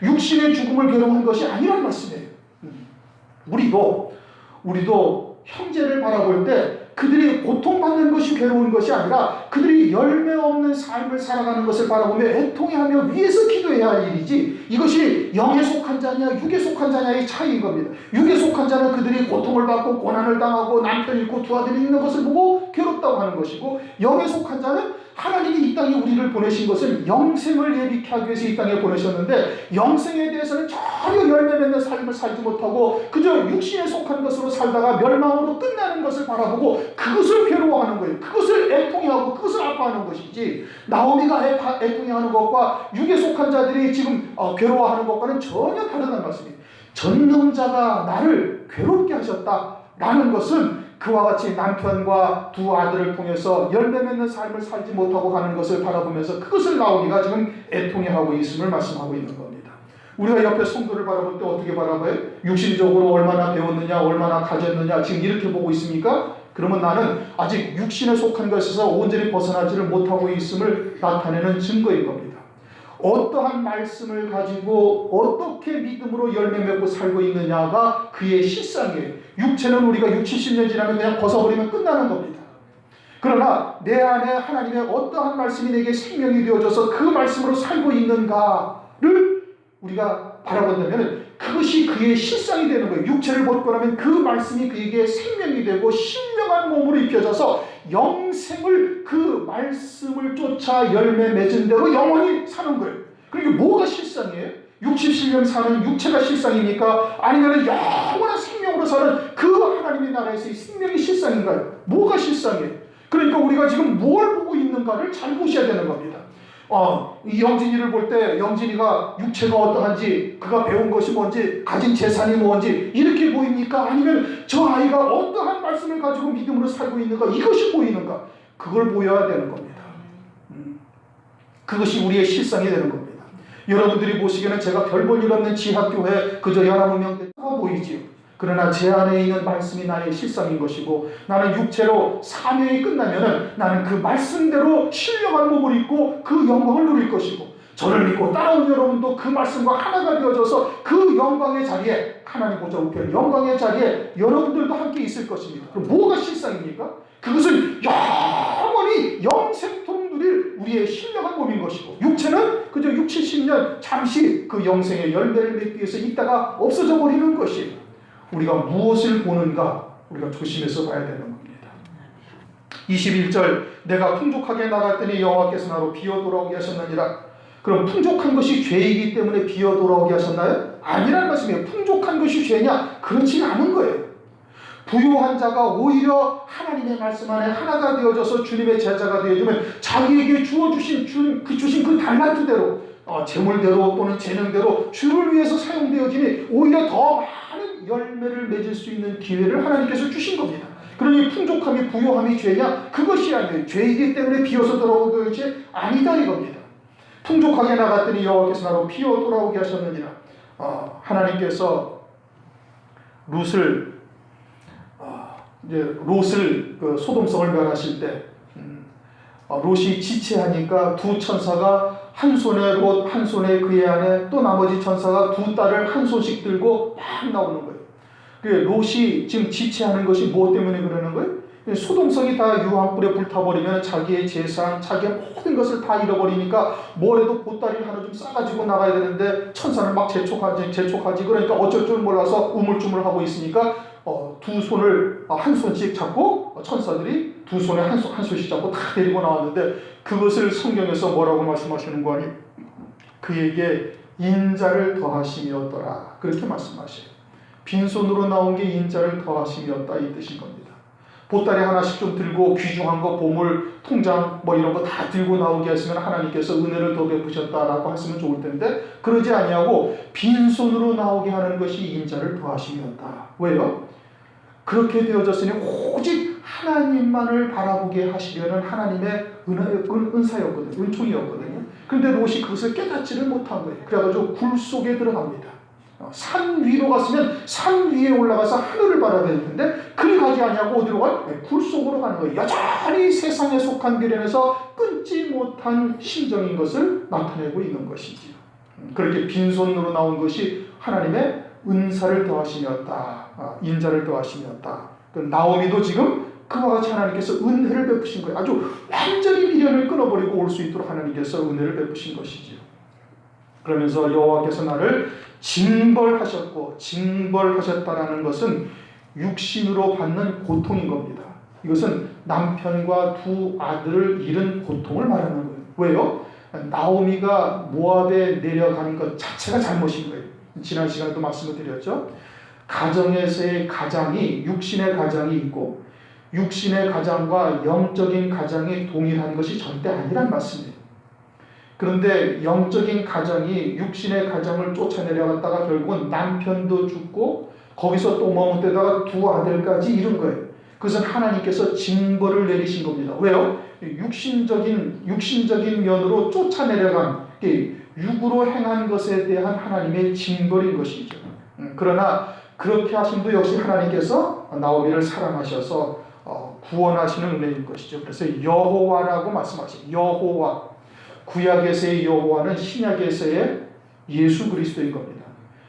S1: 육신의 죽음을 괴로운 것이 아니란 말씀이에요. 우리도 형제를 바라볼 때 그들이 고통받는 것이 괴로운 것이 아니라 그들이 열매 없는 삶을 살아가는 것을 바라보며 애통해하며 위에서 기도해야 할 일이지, 이것이 영에 속한 자냐 육에 속한 자냐의 차이인 겁니다. 육에 속한 자는 그들이 고통을 받고 고난을 당하고 남편이 있고 두 아들이 있는 것을 보고 괴롭다고 하는 것이고, 영에 속한 자는 하나님이 이 땅에 우리를 보내신 것은 영생을 예비케 하기 위해서 이 땅에 보내셨는데 영생에 대해서는 전혀 열매 맺는 삶을 살지 못하고 그저 육신에 속한 것으로 살다가 멸망으로 끝나는 것을 바라보고 그것을 괴로워하는 거예요. 그것을 애통해하고 그것을 아파하는 것이지, 나오미가 애통해하는 것과 육에 속한 자들이 지금 괴로워하는 것과는 전혀 다르다는 말씀이에요. 전능자가 나를 괴롭게 하셨다라는 것은 그와 같이 남편과 두 아들을 통해서 열매 맺는 삶을 살지 못하고 가는 것을 바라보면서 그것을 나오미가 지금 애통해하고 있음을 말씀하고 있는 겁니다. 우리가 옆에 성도를 바라볼 때 어떻게 바라봐요? 육신적으로 얼마나 배웠느냐, 얼마나 가졌느냐 지금 이렇게 보고 있습니까? 그러면 나는 아직 육신에 속한 것에서 온전히 벗어나지를 못하고 있음을 나타내는 증거인 겁니다. 어떠한 말씀을 가지고 어떻게 믿음으로 열매 맺고 살고 있느냐가 그의 실상이에요. 육체는 우리가 60, 70년 지나면 그냥 벗어버리면 끝나는 겁니다. 그러나 내 안에 하나님의 어떠한 말씀이 내게 생명이 되어져서 그 말씀으로 살고 있는가를 우리가 바라본다면 그것이 그의 실상이 되는 거예요. 육체를 벗고 나면 그 말씀이 그에게 생명이 되고 신명한 몸으로 입혀져서 영생을 그 말씀을 쫓아 열매 맺은 대로 영원히 사는 거예요. 그러니까 뭐가 실상이에요? 60, 70년 사는 육체가 실상입니까? 아니면 영원한 생명으로 사는 그 하나님의 나라에서의 생명이 실상인가요? 뭐가 실상이에요? 그러니까 우리가 지금 뭘 보고 있는가를 잘 보셔야 되는 겁니다. 이 영진이를 볼 때 영진이가 육체가 어떠한지, 그가 배운 것이 뭔지, 가진 재산이 뭔지 이렇게 보입니까? 아니면 저 아이가 어떠한 말씀을 가지고 믿음으로 살고 있는가, 이것이 보이는가? 그걸 보여야 되는 겁니다. 그것이 우리의 실상이 되는 겁니다. 여러분들이 보시기에는 제가 별 볼 일 없는 지하교회 그저 연합운명대가 보이지요. 그러나 제 안에 있는 말씀이 나의 실상인 것이고, 나는 육체로 사명이 끝나면은 나는 그 말씀대로 신령한 몸을 입고 그 영광을 누릴 것이고, 저를 믿고 따라오는 여러분도 그 말씀과 하나가 되어져서 그 영광의 자리에, 하나님 보좌 우편 영광의 자리에 여러분들도 함께 있을 것입니다. 그럼 뭐가 실상입니까? 그것은 영원히 영생토록 누릴 우리의 신령한 몸인 것이고, 육체는 그저 60, 70년 잠시 그 영생의 열매를 맺기 위해서 있다가 없어져 버리는 것이에요. 우리가 무엇을 보는가 우리가 조심해서 봐야 되는 겁니다. 21절, 내가 풍족하게 나갔더니 여호와께서 나로 비어 돌아오게 하셨느니라. 그럼 풍족한 것이 죄이기 때문에 비어 돌아오게 하셨나요? 아니라는 말씀이에요. 풍족한 것이 죄냐? 그렇지 않은 거예요. 부유한 자가 오히려 하나님의 말씀 안에 하나가 되어져서 주님의 제자가 되어지면 자기에게 주신 그 달란트대로, 재물대로 또는 재능대로 주를 위해서 사용되어지니 오히려 더 많은 열매를 맺을 수 있는 기회를 하나님께서 주신 겁니다. 그러니 풍족함이 부유함이 죄냐? 그것이 아니에요. 죄이기 때문에 비어서 돌아오는 것이 아니다 이겁니다. 풍족하게 나갔더니 여호와께서 나로 비어 돌아오게 하셨느니라. 하나님께서 롯을 그 소돔성을 멸하실 때 롯이 지체하니까 두 천사가 한 손에 롯, 한 손에 그의 아내, 또 나머지 천사가 두 딸을 한 손씩 들고 막 나오는 거예요. 롯이 지금 지체하는 것이 무엇 때문에 그러는 거예요? 소돔성이 다 유황불에 불타버리면 자기의 재산, 자기의 모든 것을 다 잃어버리니까 뭐래도 보따리를 하나 좀 싸가지고 나가야 되는데 천사는 막 재촉하지. 그러니까 어쩔 줄 몰라서 우물쭈물하고 있으니까 두 손을 한 손씩 잡고, 천사들이 두 손에 한 손씩 잡고 다 데리고 나왔는데, 그것을 성경에서 뭐라고 말씀하시는 거 아니? 그에게 인자를 더하심이었더라, 그렇게 말씀하셔요. 빈손으로 나온 게 인자를 더하심이었다 이 뜻인 겁니다. 보따리 하나씩 좀 들고 귀중한 거, 보물, 통장 뭐 이런 거 다 들고 나오게 했으면 하나님께서 은혜를 더 베푸셨다라고 했으면 좋을 텐데, 그러지 아니하고 빈손으로 나오게 하는 것이 인자를 더하심이었다. 왜요? 그렇게 되어졌으니 오직 하나님만을 바라보게 하시려는 하나님의 은사였거든요. 은총이었거든요. 그런데 롯이 그것을 깨닫지를 못한 거예요. 그래가지고 굴 속에 들어갑니다. 산 위로 갔으면 산 위에 올라가서 하늘을 바라봐야 되는데 그리 가지 아니하고 어디로 가요? 굴 속으로 가는 거예요. 여전히 세상에 속한 미련에서 끊지 못한 심정인 것을 나타내고 있는 것이지요. 그렇게 빈손으로 나온 것이 하나님의 은사를 더하심이었다. 인자를 더하심이었다. 나오미도 지금 그와 같이 하나님께서 은혜를 베푸신 거예요. 아주 완전히 미련을 끊어버리고 올 수 있도록 하나님께서 은혜를 베푸신 것이지요. 그러면서 여호와께서 나를 징벌하셨고, 징벌하셨다라는 것은 육신으로 받는 고통인 겁니다. 이것은 남편과 두 아들을 잃은 고통을 말하는 거예요. 왜요? 나오미가 모압에 내려가는 것 자체가 잘못인 거예요. 지난 시간에도 말씀을 드렸죠. 가정에서의 가장이, 육신의 가장이 있고 육신의 가장과 영적인 가장이 동일한 것이 절대 아니란 말씀이에요. 그런데 영적인 가장이 육신의 가장을 쫓아내려갔다가 결국은 남편도 죽고 거기서 또 머뭇대다가 두 아들까지 잃은 거예요. 그것은 하나님께서 징벌을 내리신 겁니다. 왜요? 육신적인 면으로 쫓아내려간 육으로 행한 것에 대한 하나님의 징벌인 것이죠. 그러나 그렇게 하심도 역시 하나님께서 나오미를 사랑하셔서 구원하시는 은혜인 것이죠. 그래서 여호와라고 말씀하시죠. 여호와, 구약에서의 여호와는 신약에서의 예수 그리스도인 겁니다.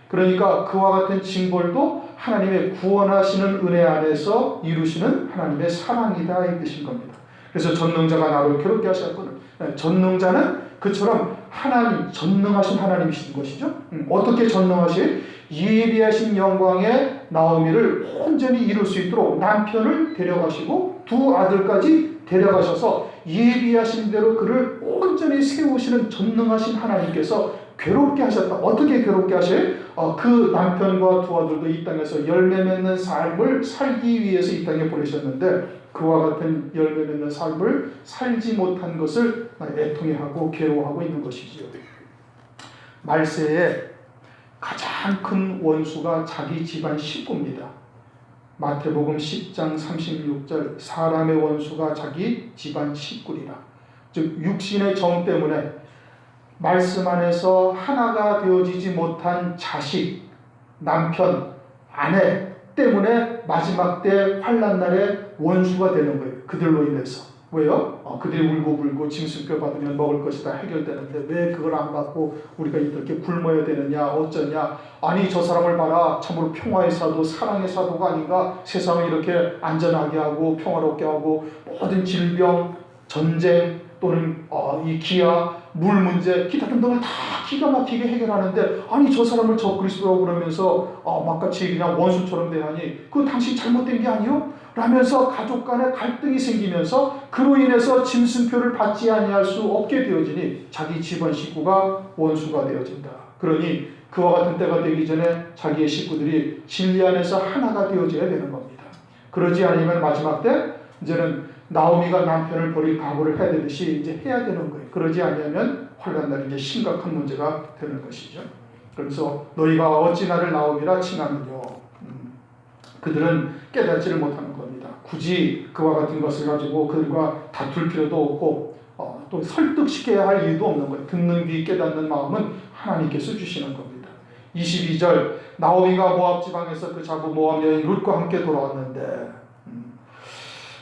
S1: 그러니까 그와 같은 징벌도 하나님의 구원하시는 은혜 안에서 이루시는 하나님의 사랑이다 이 뜻인 겁니다. 그래서 전능자가 나를 괴롭게 하셨거든. 전능자는 그처럼 하나님, 전능하신 하나님이신 것이죠. 어떻게 전능하시? 예비하신 영광의 나오미를 온전히 이룰 수 있도록 남편을 데려가시고 두 아들까지 데려가셔서 예비하신 대로 그를 온전히 세우시는 전능하신 하나님께서 괴롭게 하셨다. 어떻게 괴롭게 하실? 그 남편과 두 아들도 이 땅에서 열매 맺는 삶을 살기 위해서 이 땅에 보내셨는데 그와 같은 열매 맺는 삶을 살지 못한 것을 애통해하고 괴로워하고 있는 것이지요. 말세에 가장 큰 원수가 자기 집안 식구입니다. 마태복음 10장 36절 사람의 원수가 자기 집안 식구리라. 즉 육신의 정 때문에 말씀 안에서 하나가 되어지지 못한 자식, 남편, 아내 때문에 마지막 때 환난 날에 원수가 되는 거예요. 그들로 인해서. 왜요? 그들이 울고불고 짐승뼈 받으면 먹을 것이 다 해결되는데 왜 그걸 안 받고 우리가 이렇게 굶어야 되느냐 어쩌냐. 아니 저 사람을 봐라. 참으로 평화의 사도 사랑의 사도가 아닌가. 세상을 이렇게 안전하게 하고 평화롭게 하고 모든 질병, 전쟁 또는 이 기아, 물 문제 기타 등등을 다 기가 막히게 해결하는데 아니 저 사람을 저 그리스도라고 그러면서 막같이 그냥 원수처럼 대하니 그거 당신 잘못된 게 아니요? 라면서 가족 간에 갈등이 생기면서 그로 인해서 짐승표를 받지 아니할 수 없게 되어지니 자기 집안 식구가 원수가 되어진다. 그러니 그와 같은 때가 되기 전에 자기의 식구들이 진리 안에서 하나가 되어져야 되는 겁니다. 그러지 않으면 마지막 때 이제는 나오미가 남편을 버릴 각오를 해야 되듯이 이제 해야 되는 거예요. 그러지 않으면 환난 날이 이제 심각한 문제가 되는 것이죠. 그래서 너희가 어찌 나를 나오미라 칭하느냐. 그들은 깨닫지를 못하는 겁니다. 굳이 그와 같은 것을 가지고 그들과 다툴 필요도 없고 또 설득시켜야 할 이유도 없는 거예요. 듣는 귀 깨닫는 마음은 하나님께서 주시는 겁니다. 22절 나오미가 모압 지방에서 그 자부 모압 여인 룻과 함께 돌아왔는데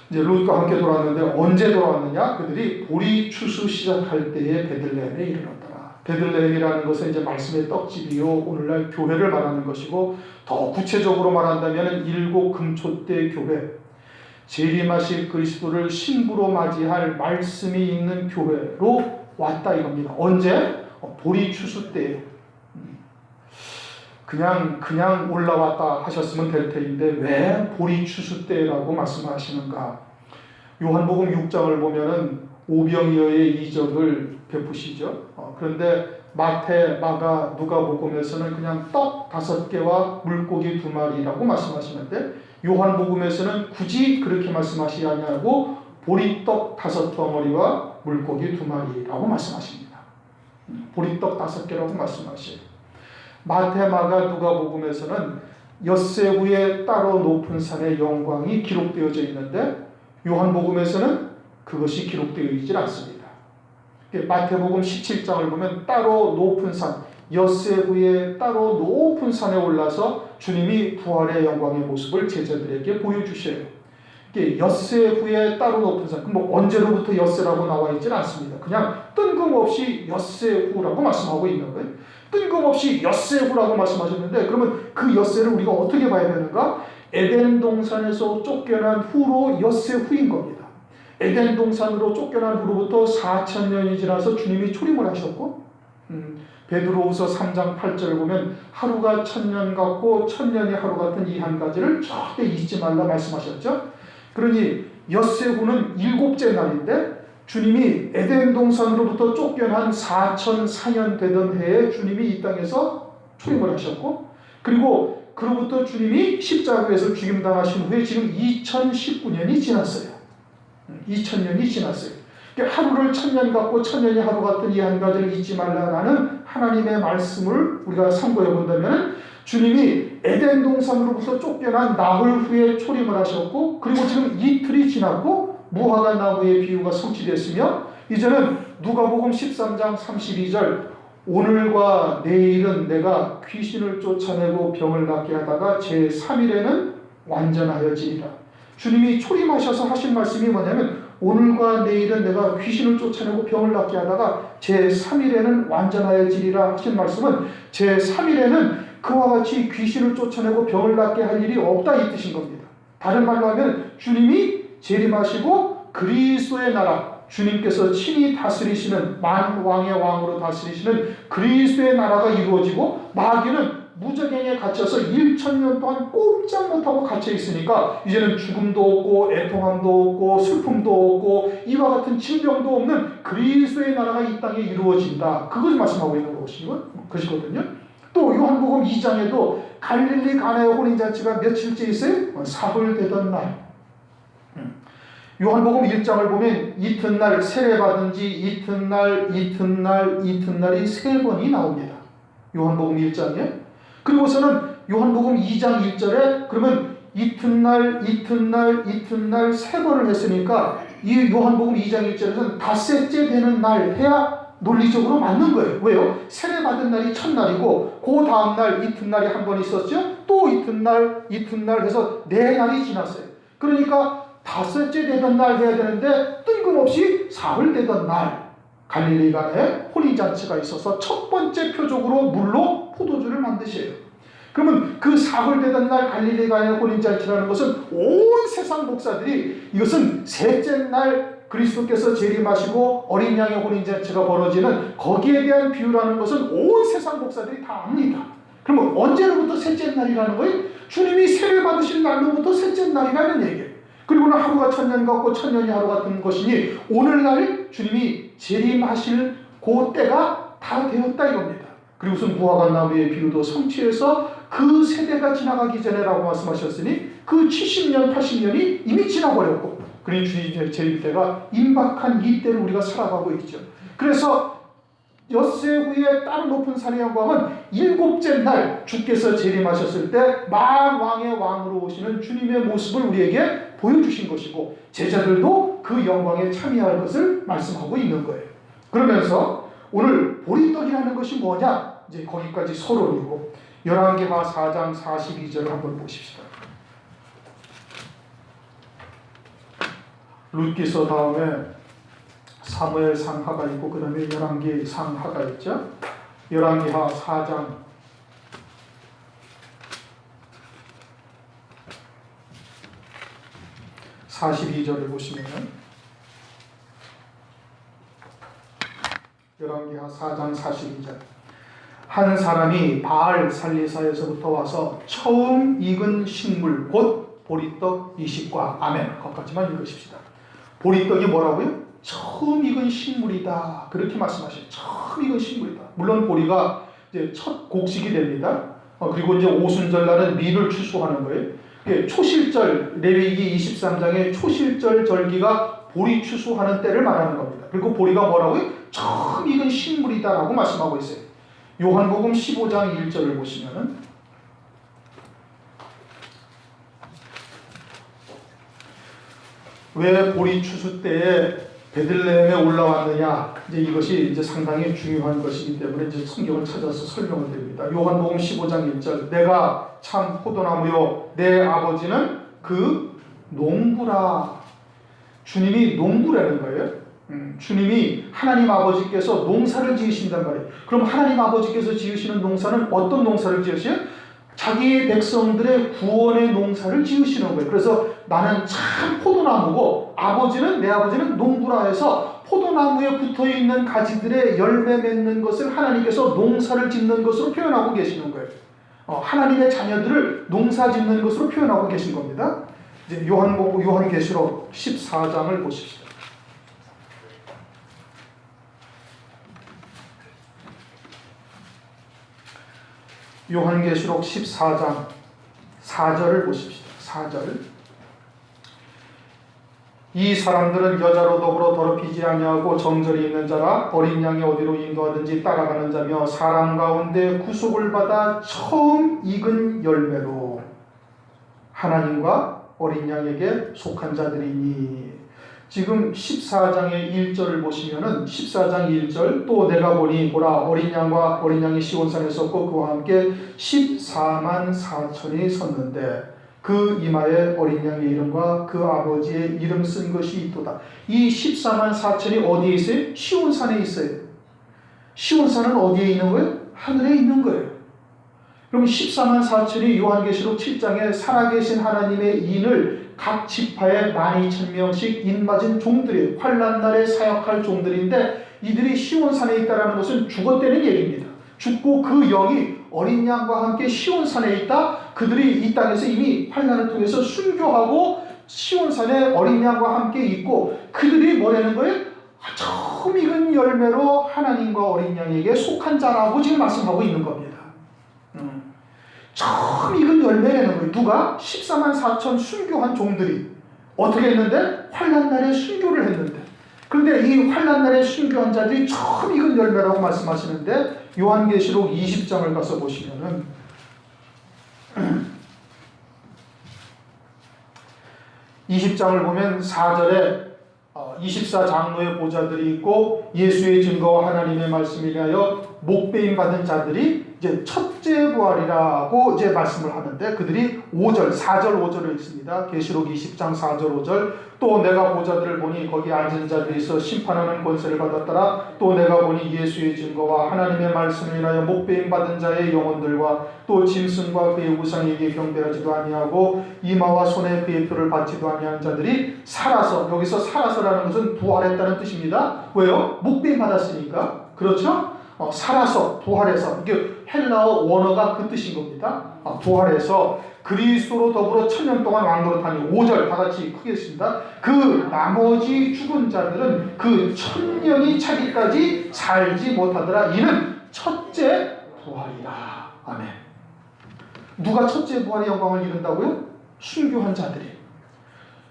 S1: 이제 룻과 함께 돌아왔는데 언제 돌아왔느냐? 그들이 보리 추수 시작할 때에 베들레헴에 이르렀더라. 베들레헴이라는 것은 이제 말씀의 떡집이요 오늘날 교회를 말하는 것이고 더 구체적으로 말한다면 일곱 금초대 교회, 재림하실 그리스도를 신부로 맞이할 말씀이 있는 교회로 왔다 이겁니다. 언제? 보리 추수 때예요. 그냥 올라왔다 하셨으면 될 텐데 왜 보리 추수 때라고 말씀하시는가? 요한복음 6장을 보면은 오병이어의 이적을 베푸시죠. 그런데 마태, 마가, 누가복음에서는 그냥 떡 5개와 물고기 2마리라고 말씀하시는데 요한복음에서는 굳이 그렇게 말씀하시지 않냐고 보리떡 5덩어리와 물고기 2마리라고 말씀하십니다. 보리떡 5개라고 말씀하시요. 마태, 마가, 누가복음에서는 엿새 후에 따로 높은 산의 영광이 기록되어져 있는데 요한복음에서는 그것이 기록되어 있지 않습니다. 마태복음 17장을 보면 따로 높은 산, 엿새 후에 따로 높은 산에 올라서 주님이 부활의 영광의 모습을 제자들에게 보여주셔요. 엿새 후에 따로 높은 산, 뭐 언제로부터 엿새라고 나와 있지는 않습니다. 그냥 뜬금없이 엿새 후라고 말씀하고 있는 거예요. 뜬금없이 엿새 후라고 말씀하셨는데 그러면 그 엿새를 우리가 어떻게 봐야 되는가? 에덴 동산에서 쫓겨난 후로 엿새 후인 겁니다. 에덴 동산으로 쫓겨난 후로부터 4000년이 지나서 주님이 초림을 하셨고 베드로후서 3장 8절을 보면 하루가 1000년 같고 1000년이 하루 같은 이 한 가지를 절대 잊지 말라 말씀하셨죠. 그러니 엿새 후는 7째 날인데 주님이 에덴 동산으로부터 쫓겨난 4004년 되던 해에 주님이 이 땅에서 초림을 하셨고 그리고 그로부터 주님이 십자가에서 죽임당하신 후에 지금 2019년이 지났어요. 2000년이 지났어요. 하루를 1000년 같고 1000년이 하루 같은 이 한 가지를 잊지 말라라는 하나님의 말씀을 우리가 참고해 본다면 주님이 에덴 동산으로부터 쫓겨난 나흘 후에 초림을 하셨고, 그리고 지금 이틀이 지났고 무화과 나무의 비유가 성취됐으며, 이제는 누가복음 13장 32절 오늘과 내일은 내가 귀신을 쫓아내고 병을 낫게 하다가 제3일에는 완전하여지리라. 주님이 초림하셔서 하신 말씀이 뭐냐면 오늘과 내일은 내가 귀신을 쫓아내고 병을 낫게 하다가 제3일에는 완전하여지리라 하신 말씀은 제3일에는 그와 같이 귀신을 쫓아내고 병을 낫게 할 일이 없다 이 뜻인 겁니다. 다른 말로 하면 주님이 재림하시고 그리스도의 나라, 주님께서 친히 다스리시는 만왕의 왕으로 다스리시는 그리스도의 나라가 이루어지고, 마귀는 무적행에 갇혀서 1000년 동안 꼼짝 못하고 갇혀 있으니까 이제는 죽음도 없고 애통함도 없고 슬픔도 없고 이와 같은 질병도 없는 그리스도의 나라가 이 땅에 이루어진다. 그것을 말씀하고 있는 것이거든요. 또 요한복음 2장에도 갈릴리 가나의 혼인잔치가 며칠째 있어요? 사흘 되던 날. 요한복음 1장을 보면 이튿날 세례받은 지 이튿날이 3번이 나옵니다. 요한복음 1장에. 그리고서는 요한복음 2장 1절에 그러면 이튿날 3번을 했으니까 이 요한복음 2장 1절에서는 닷새째 되는 날 해야 논리적으로 맞는 거예요. 왜요? 세례받은 날이 첫날이고 그 다음날 이튿날이 한 번 있었죠. 또 이튿날 해서 4날이 지났어요. 그러니까 닷새째 되던 날 해야 되는데 뜬금없이 사흘 되던 날 갈릴리 가나에 혼인잔치가 있어서 첫 번째 표적으로 물로 포도주를 만드셔요. 그러면 그 사흘 되던 날 갈릴리 가나의 혼인잔치라는 것은 온 세상 목사들이 이것은 셋째 날 그리스도께서 재림하시고 어린 양의 혼인잔치가 벌어지는 거기에 대한 비유라는 것은 온 세상 목사들이 다 압니다. 그러면 언제로부터 셋째 날이라는 거예요? 주님이 세례 받으신 날로부터 셋째 날이라는 얘기예요. 그리고는 하루가 천년 같고 천년이 하루 같은 것이니 오늘날 주님이 재림하실 그 때가 다 되었다 이겁니다. 그리고서 무화과 나무의 비유도 성취해서 그 세대가 지나가기 전에라고 말씀하셨으니 그 70년 80년이 이미 지나버렸고, 그러니 주님 재림 때가 임박한 이 때를 우리가 살아가고 있죠. 그래서 엿새 후에 다른 높은 산의 영광은 7째 날 주께서 재림하셨을 때 만왕의 왕으로 오시는 주님의 모습을 우리에게 보여주신 것이고, 제자들도 그 영광에 참여할 것을 말씀하고 있는 거예요. 그러면서 오늘 보리떡이라는 것이 뭐냐? 이제 거기까지 서론이고, 열왕기하 4장 42절을 한번 보십시다. 룻기서 다음에 사무엘 상하가 있고 그 다음에 열왕기 상하가 있죠. 열왕기하 4장 42절을 보시면, 열왕기하 4장 42절 한 사람이 바알 살리사에서부터 와서 처음 익은 식물 곧 보리떡 20과 아멘. 거기까지만 읽으십시다. 보리떡이 뭐라고요? 처음 익은 식물이다. 그렇게 말씀하셔요. 처음 익은 식물이다. 물론 보리가 이제 첫 곡식이 됩니다. 그리고 이제 오순절 날은 밀을 추수하는 거예요. 초실절, 레위기 23장의 초실절 절기가 보리 추수하는 때를 말하는 겁니다. 그리고 보리가 뭐라고요? 처음 익은 식물이다라고 말씀하고 있어요. 요한복음 15장 1절을 보시면은 왜 보리 추수 때에 베들레헴에 올라왔느냐? 이제 이것이 이제 상당히 중요한 것이기 때문에 이제 성경을 찾아서 설명을 드립니다. 요한복음 15장 1절 내가 참 포도나무요 내 아버지는 그 농부라. 주님이 농부라는 거예요. 주님이 하나님 아버지께서 농사를 지으신단 말이에요. 그럼 하나님 아버지께서 지으시는 농사는 어떤 농사를 지으세요? 자기의 백성들의 구원의 농사를 지으시는 거예요. 그래서 나는 참 포도나무고 아버지는 내 아버지는 농부라 해서 포도나무에 붙어있는 가지들의 열매 맺는 것을 하나님께서 농사를 짓는 것으로 표현하고 계시는 거예요. 하나님의 자녀들을 농사 짓는 것으로 표현하고 계신 겁니다. 이제 요한계시록 14장을 보십시다. 요한계시록 14장 4절을 보십시다. 4절 이 사람들은 여자로 더불어 더럽히지 아니하고 정절이 있는 자라 어린 양이 어디로 인도하든지 따라가는 자며 사람 가운데 구속을 받아 처음 익은 열매로 하나님과 어린 양에게 속한 자들이니. 지금 14장의 1절을 보시면은 14장 1절 또 내가 보니 보라 어린 양과 어린 양이 시온산에 섰고 그와 함께 14만 4천이 섰는데 그 이마에 어린 양의 이름과 그 아버지의 이름 쓴 것이 있도다. 이 14만 4천이 어디에 있어요? 시온산에 있어요. 시온산은 어디에 있는 거예요? 하늘에 있는 거예요. 그럼 14만 4천이 요한계시록 7장에 살아계신 하나님의 인을 각 지파에 12,000명씩 인맞은 종들이에요. 환난 날에 사역할 종들인데 이들이 시온산에 있다는 것은 죽었다는 얘기입니다. 죽고 그 영이 어린 양과 함께 시온산에 있다. 그들이 이 땅에서 이미 환난을 통해서 순교하고 시온산에 어린 양과 함께 있고 그들이 뭐라는 거예요? 처음 익은 열매로 하나님과 어린 양에게 속한 자라고 지금 말씀하고 있는 겁니다. 처음 익은 열매라는 거예요. 누가? 14만 4천 순교한 종들이 어떻게 했는데? 환난 날에 순교를 했는데. 그런데 이 환난 날에 순교한 자들이 처음 익은 열매라고 말씀하시는데 요한계시록 20장을 가서 보시면은 20장을 보면 4절에 24장로의 보좌들이 있고 예수의 증거와 하나님의 말씀을 위하여 목배임 받은 자들이 이제 첫째 부활이라고 이제 말씀을 하는데 그들이 5절, 4절, 5절을 읽습니다. 계시록 20장 4절, 5절 또 내가 보좌들을 보니 거기 앉은 자들이 있어 심판하는 권세를 받았더라. 또 내가 보니 예수의 증거와 하나님의 말씀을 인하여 목배임 받은 자의 영혼들과 또 짐승과 그의 우상에게 경배하지도 아니하고 이마와 손에 그의 표를 받지도 아니한 자들이 살아서, 여기서 살아서라는 것은 부활했다는 뜻입니다. 왜요? 목배임 받았으니까. 그렇죠? 살아서 부활해서 이게 헬라어 원어가 그 뜻인 겁니다. 부활해서 그리스도로 더불어 1000년 동안 왕노릇하니 5절 다 같이 크게 했습니다. 그 나머지 죽은 자들은 그 1000년이 차기까지 살지 못하더라. 이는 첫째 부활이라. 아멘. 누가 첫째 부활의 영광을 이룬다고요? 순교한 자들이.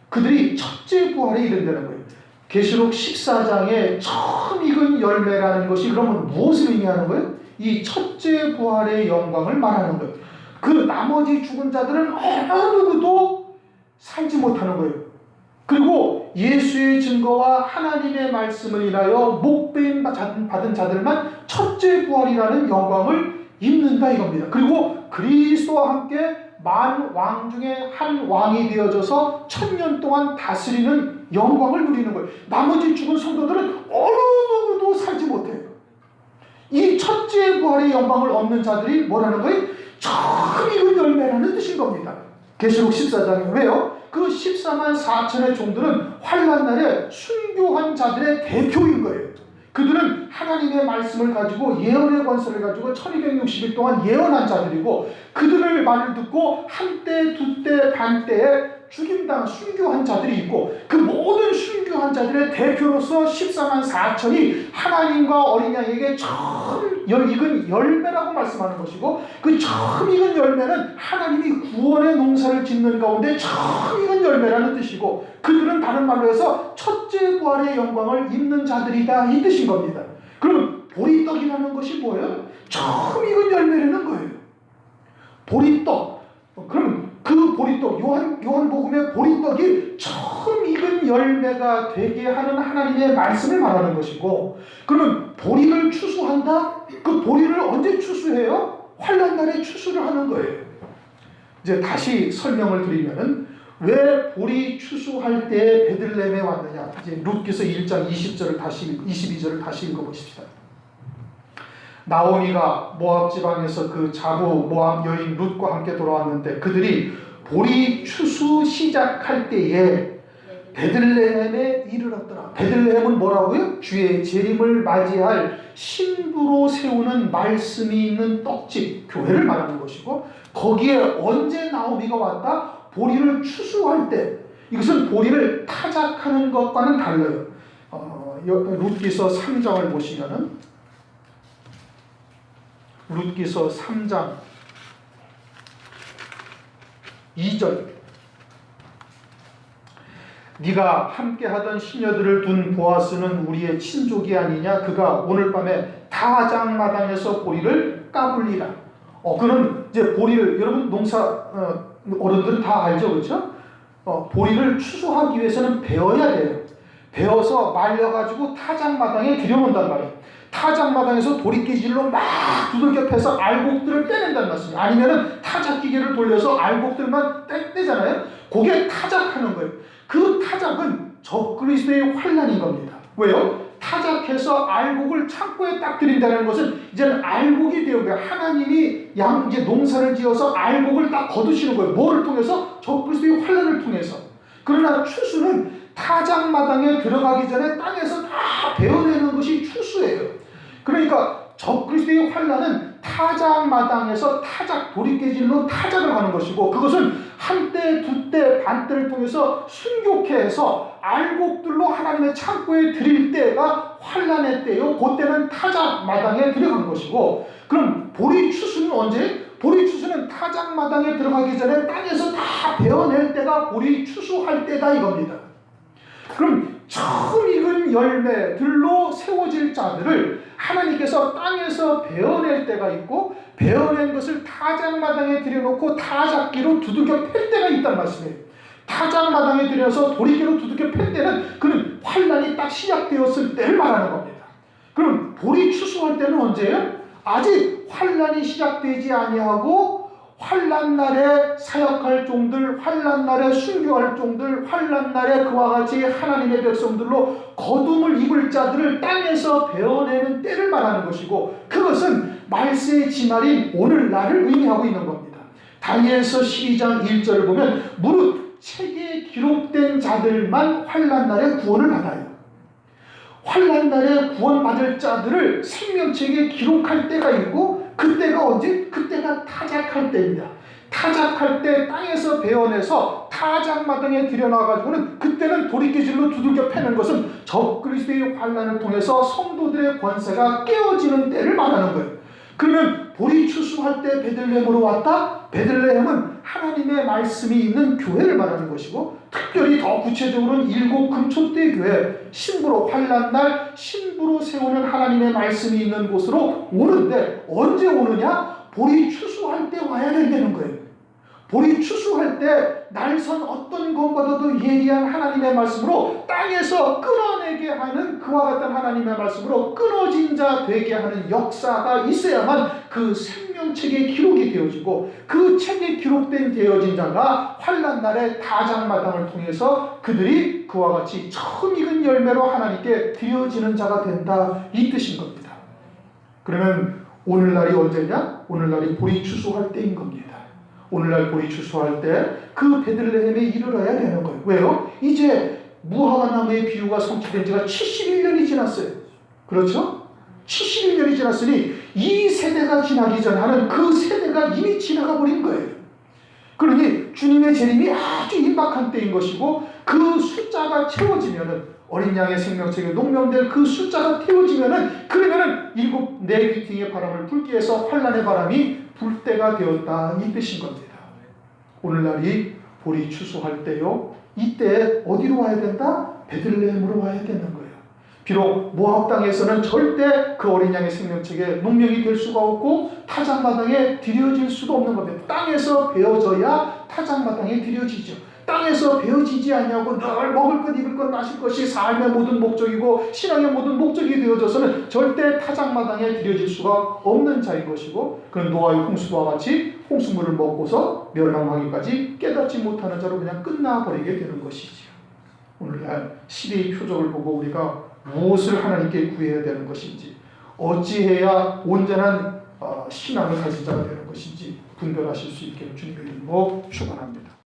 S1: 그들이 첫째 부활에 이른다는 거예요. 계시록 14장에 처음 익은 열매라는 것이 그러면 무엇을 의미하는 거예요? 이 첫째 부활의 영광을 말하는 거예요. 그 나머지 죽은 자들은 어느 누구도 살지 못하는 거예요. 그리고 예수의 증거와 하나님의 말씀을 인하여 목배임 받은 자들만 첫째 부활이라는 영광을 입는다 이겁니다. 그리고 그리스도와 함께 만 왕 중에 한 왕이 되어져서 1000년 동안 다스리는 영광을 누리는 거예요. 나머지 죽은 성도들은 어느 누구도 살지 못해요. 이 첫째 부활의 영광을 얻는 자들이 뭐라는 거예요? 처음 익은 열매라는 뜻인 겁니다. 계시록 14장에. 왜요? 그 14만 4천의 종들은 환난 날에 순교한 자들의 대표인 거예요. 그들은 하나님의 말씀을 가지고 예언의 권세를 가지고 1260일 동안 예언한 자들이고 그들을 말을 듣고 한때 두때 반때에 죽임당 순교한 자들이 있고 그 모든 순교한 자들의 대표로서 14만 4천이 하나님과 어린 양에게 처음 익은 열매라고 말씀하는 것이고 그 처음 익은 열매는 하나님이 구원의 농사를 짓는 가운데 처음 익은 열매라는 뜻이고 그들은 다른 말로 해서 첫째 부활의 영광을 입는 자들이다 이 뜻인 겁니다. 그럼 보리떡이라는 것이 뭐예요? 처음 익은 열매라는 거예요. 보리떡. 그럼 그 보리떡, 요한복음의 보리떡이 처음 익은 열매가 되게 하는 하나님의 말씀을 말하는 것이고 그러면 보리를 추수한다? 그 보리를 언제 추수해요? 환난 날에 추수를 하는 거예요. 이제 다시 설명을 드리면은 왜 보리 추수할 때 베들레헴에 왔느냐? 이제 룻기서 1장 22절을 다시 읽어보십시다. 나오미가 모압 지방에서 그 자부 모압 여인 룻과 함께 돌아왔는데 그들이 보리 추수 시작할 때에 베들레헴에 이르렀더라. 베들레헴은 뭐라고요? 주의 재림을 맞이할 신부로 세우는 말씀이 있는 떡집, 교회를 말하는 것이고 거기에 언제 나오미가 왔다? 보리를 추수할 때. 이것은 보리를 타작하는 것과는 달라요. 룻기서 3장을 보시면은 룻기서 3장 2절 네가 함께하던 시녀들을 둔 보아스는 우리의 친족이 아니냐. 그가 오늘 밤에 타작마당에서 보리를 까불리라. 그는 이제 보리를, 여러분 농사 어른들은 다 알죠, 그렇죠? 보리를 추수하기 위해서는 베어야 돼요. 베어서 말려가지고 타작마당에 들여놓는단 말이에요. 타작마당에서 도리끼질로 막 두들겨 패서 알곡들을 떼낸다는 말씀이에요. 아니면은 타작기계를 돌려서 알곡들만 떼잖아요. 그게 타작하는 거예요. 그 타작은 적그리스도의 환난인 겁니다. 왜요? 타작해서 알곡을 창고에 딱 들인다는 것은 이제는 알곡이 되어 거예요. 하나님이 이제 농사를 지어서 알곡을 딱 거두시는 거예요. 뭐를 통해서? 적그리스도의 환난을 통해서. 그러나 추수는 타작마당에 들어가기 전에 땅에서 다 베어내는 것이 추수예요. 그러니까 적그리스도의 환난은 타작마당에서 타작 도리깨질로 타작을 하는 것이고, 그것은 한때 두때 반때를 통해서 순교케 해서 알곡들로 하나님의 창고에 드릴 때가 환난의 때요. 그때는 타작마당에 들어간 것이고, 그럼 보리 추수는 언제? 보리 추수는 타작마당에 들어가기 전에 땅에서 다 베어낼 때가 보리 추수할 때다 이겁니다. 그럼 처음 익은 열매들로 세워질 자들을 하나님께서 땅에서 베어낼 때가 있고, 베어낸 것을 타작마당에 들여놓고 타작기로 두들겨 팰 때가 있다는 말씀이에요. 타작마당에 들여서 도리기로 두들겨 팰 때는 그는 환난이 딱 시작되었을 때를 말하는 겁니다. 그럼 보리 추수할 때는 언제예요? 아직 환난이 시작되지 아니하고 환난날에 사역할 종들, 환난날에 순교할 종들, 환난날에 그와 같이 하나님의 백성들로 거둠을 입을 자들을 땅에서 베어내는 때를 말하는 것이고, 그것은 말세의 지말인 오늘날을 의미하고 있는 겁니다. 다니엘서 12장 1절을 보면 무릇 책에 기록된 자들만 환난날에 구원을 받아요. 환난날에 구원받을 자들을 생명책에 기록할 때가 있고, 그때가 언제? 그때가 타작할 때입니다. 타작할 때 땅에서 베어내서 타작마당에 들여놔가지고는 그때는 도리깨질로 두들겨 패는 것은 적그리스도의 환난을 통해서 성도들의 권세가 깨어지는 때를 말하는 거예요. 그러면 보리 추수할 때 베들레헴으로 왔다? 베들레헴은 하나님의 말씀이 있는 교회를 말하는 것이고, 특별히 더 구체적으로는 일곱 금촛대 교회, 신부로 환난날 신부로 세우는 하나님의 말씀이 있는 곳으로 오는데, 언제 오느냐? 보리 추수할 때 와야 된다는 거예요. 보리 추수할 때 날선 어떤 것보다도 예리한 하나님의 말씀으로 땅에서 끊어내게 하는 그와 같은 하나님의 말씀으로 끊어진 자 되게 하는 역사가 있어야만 그 생명책에 기록이 되어지고, 그 책에 기록된 되어진 자가 환난날에 타작마당을 통해서 그들이 그와 같이 처음 익은 열매로 하나님께 드려지는 자가 된다, 이 뜻인 겁니다. 그러면 오늘날이 언제냐? 오늘날이 보리 추수할 때인 겁니다. 오늘날 보리 추수할 때 그 베들레헴에 이르러야 되는 거예요. 왜요? 이제 무화과나무의 비유가 성취된 지가 71년이 지났어요. 그렇죠? 71년이 지났으니 이 세대가 지나기 전 하는 그 세대가 이미 지나가 버린 거예요. 그러니 주님의 재림이 아주 임박한 때인 것이고, 그 숫자가 채워지면은, 어린 양의 생명책에 농명될 그 숫자가 태워지면은, 그러면은 일곱 네 귀퉁이의 바람을 불기 위해서 환난의 바람이 불 때가 되었다, 이 뜻인 겁니다. 오늘날이 보리 추수할 때요. 이때 어디로 와야 된다? 베들레헴으로 와야 되는 거예요. 비록 모압 땅에서는 절대 그 어린 양의 생명책에 농명이 될 수가 없고 타작마당에 들여질 수도 없는 겁니다. 땅에서 베어져야 타작마당에 들여지죠. 땅에서 베어지지 않냐고 늘 먹을 것, 입을 것, 마실 것이 삶의 모든 목적이고 신앙의 모든 목적이 되어져서는 절대 타작마당에 들여질 수가 없는 자인 것이고, 그런 노아의 홍수와 같이 홍수물을 먹고서 멸망하기까지 깨닫지 못하는 자로 그냥 끝나버리게 되는 것이지요. 오늘날 시대의 표적을 보고 우리가 무엇을 하나님께 구해야 되는 것인지, 어찌해야 온전한 신앙을 가진 자가 되는 것인지 분별하실 수 있기를 주님의 이름으로 축원합니다.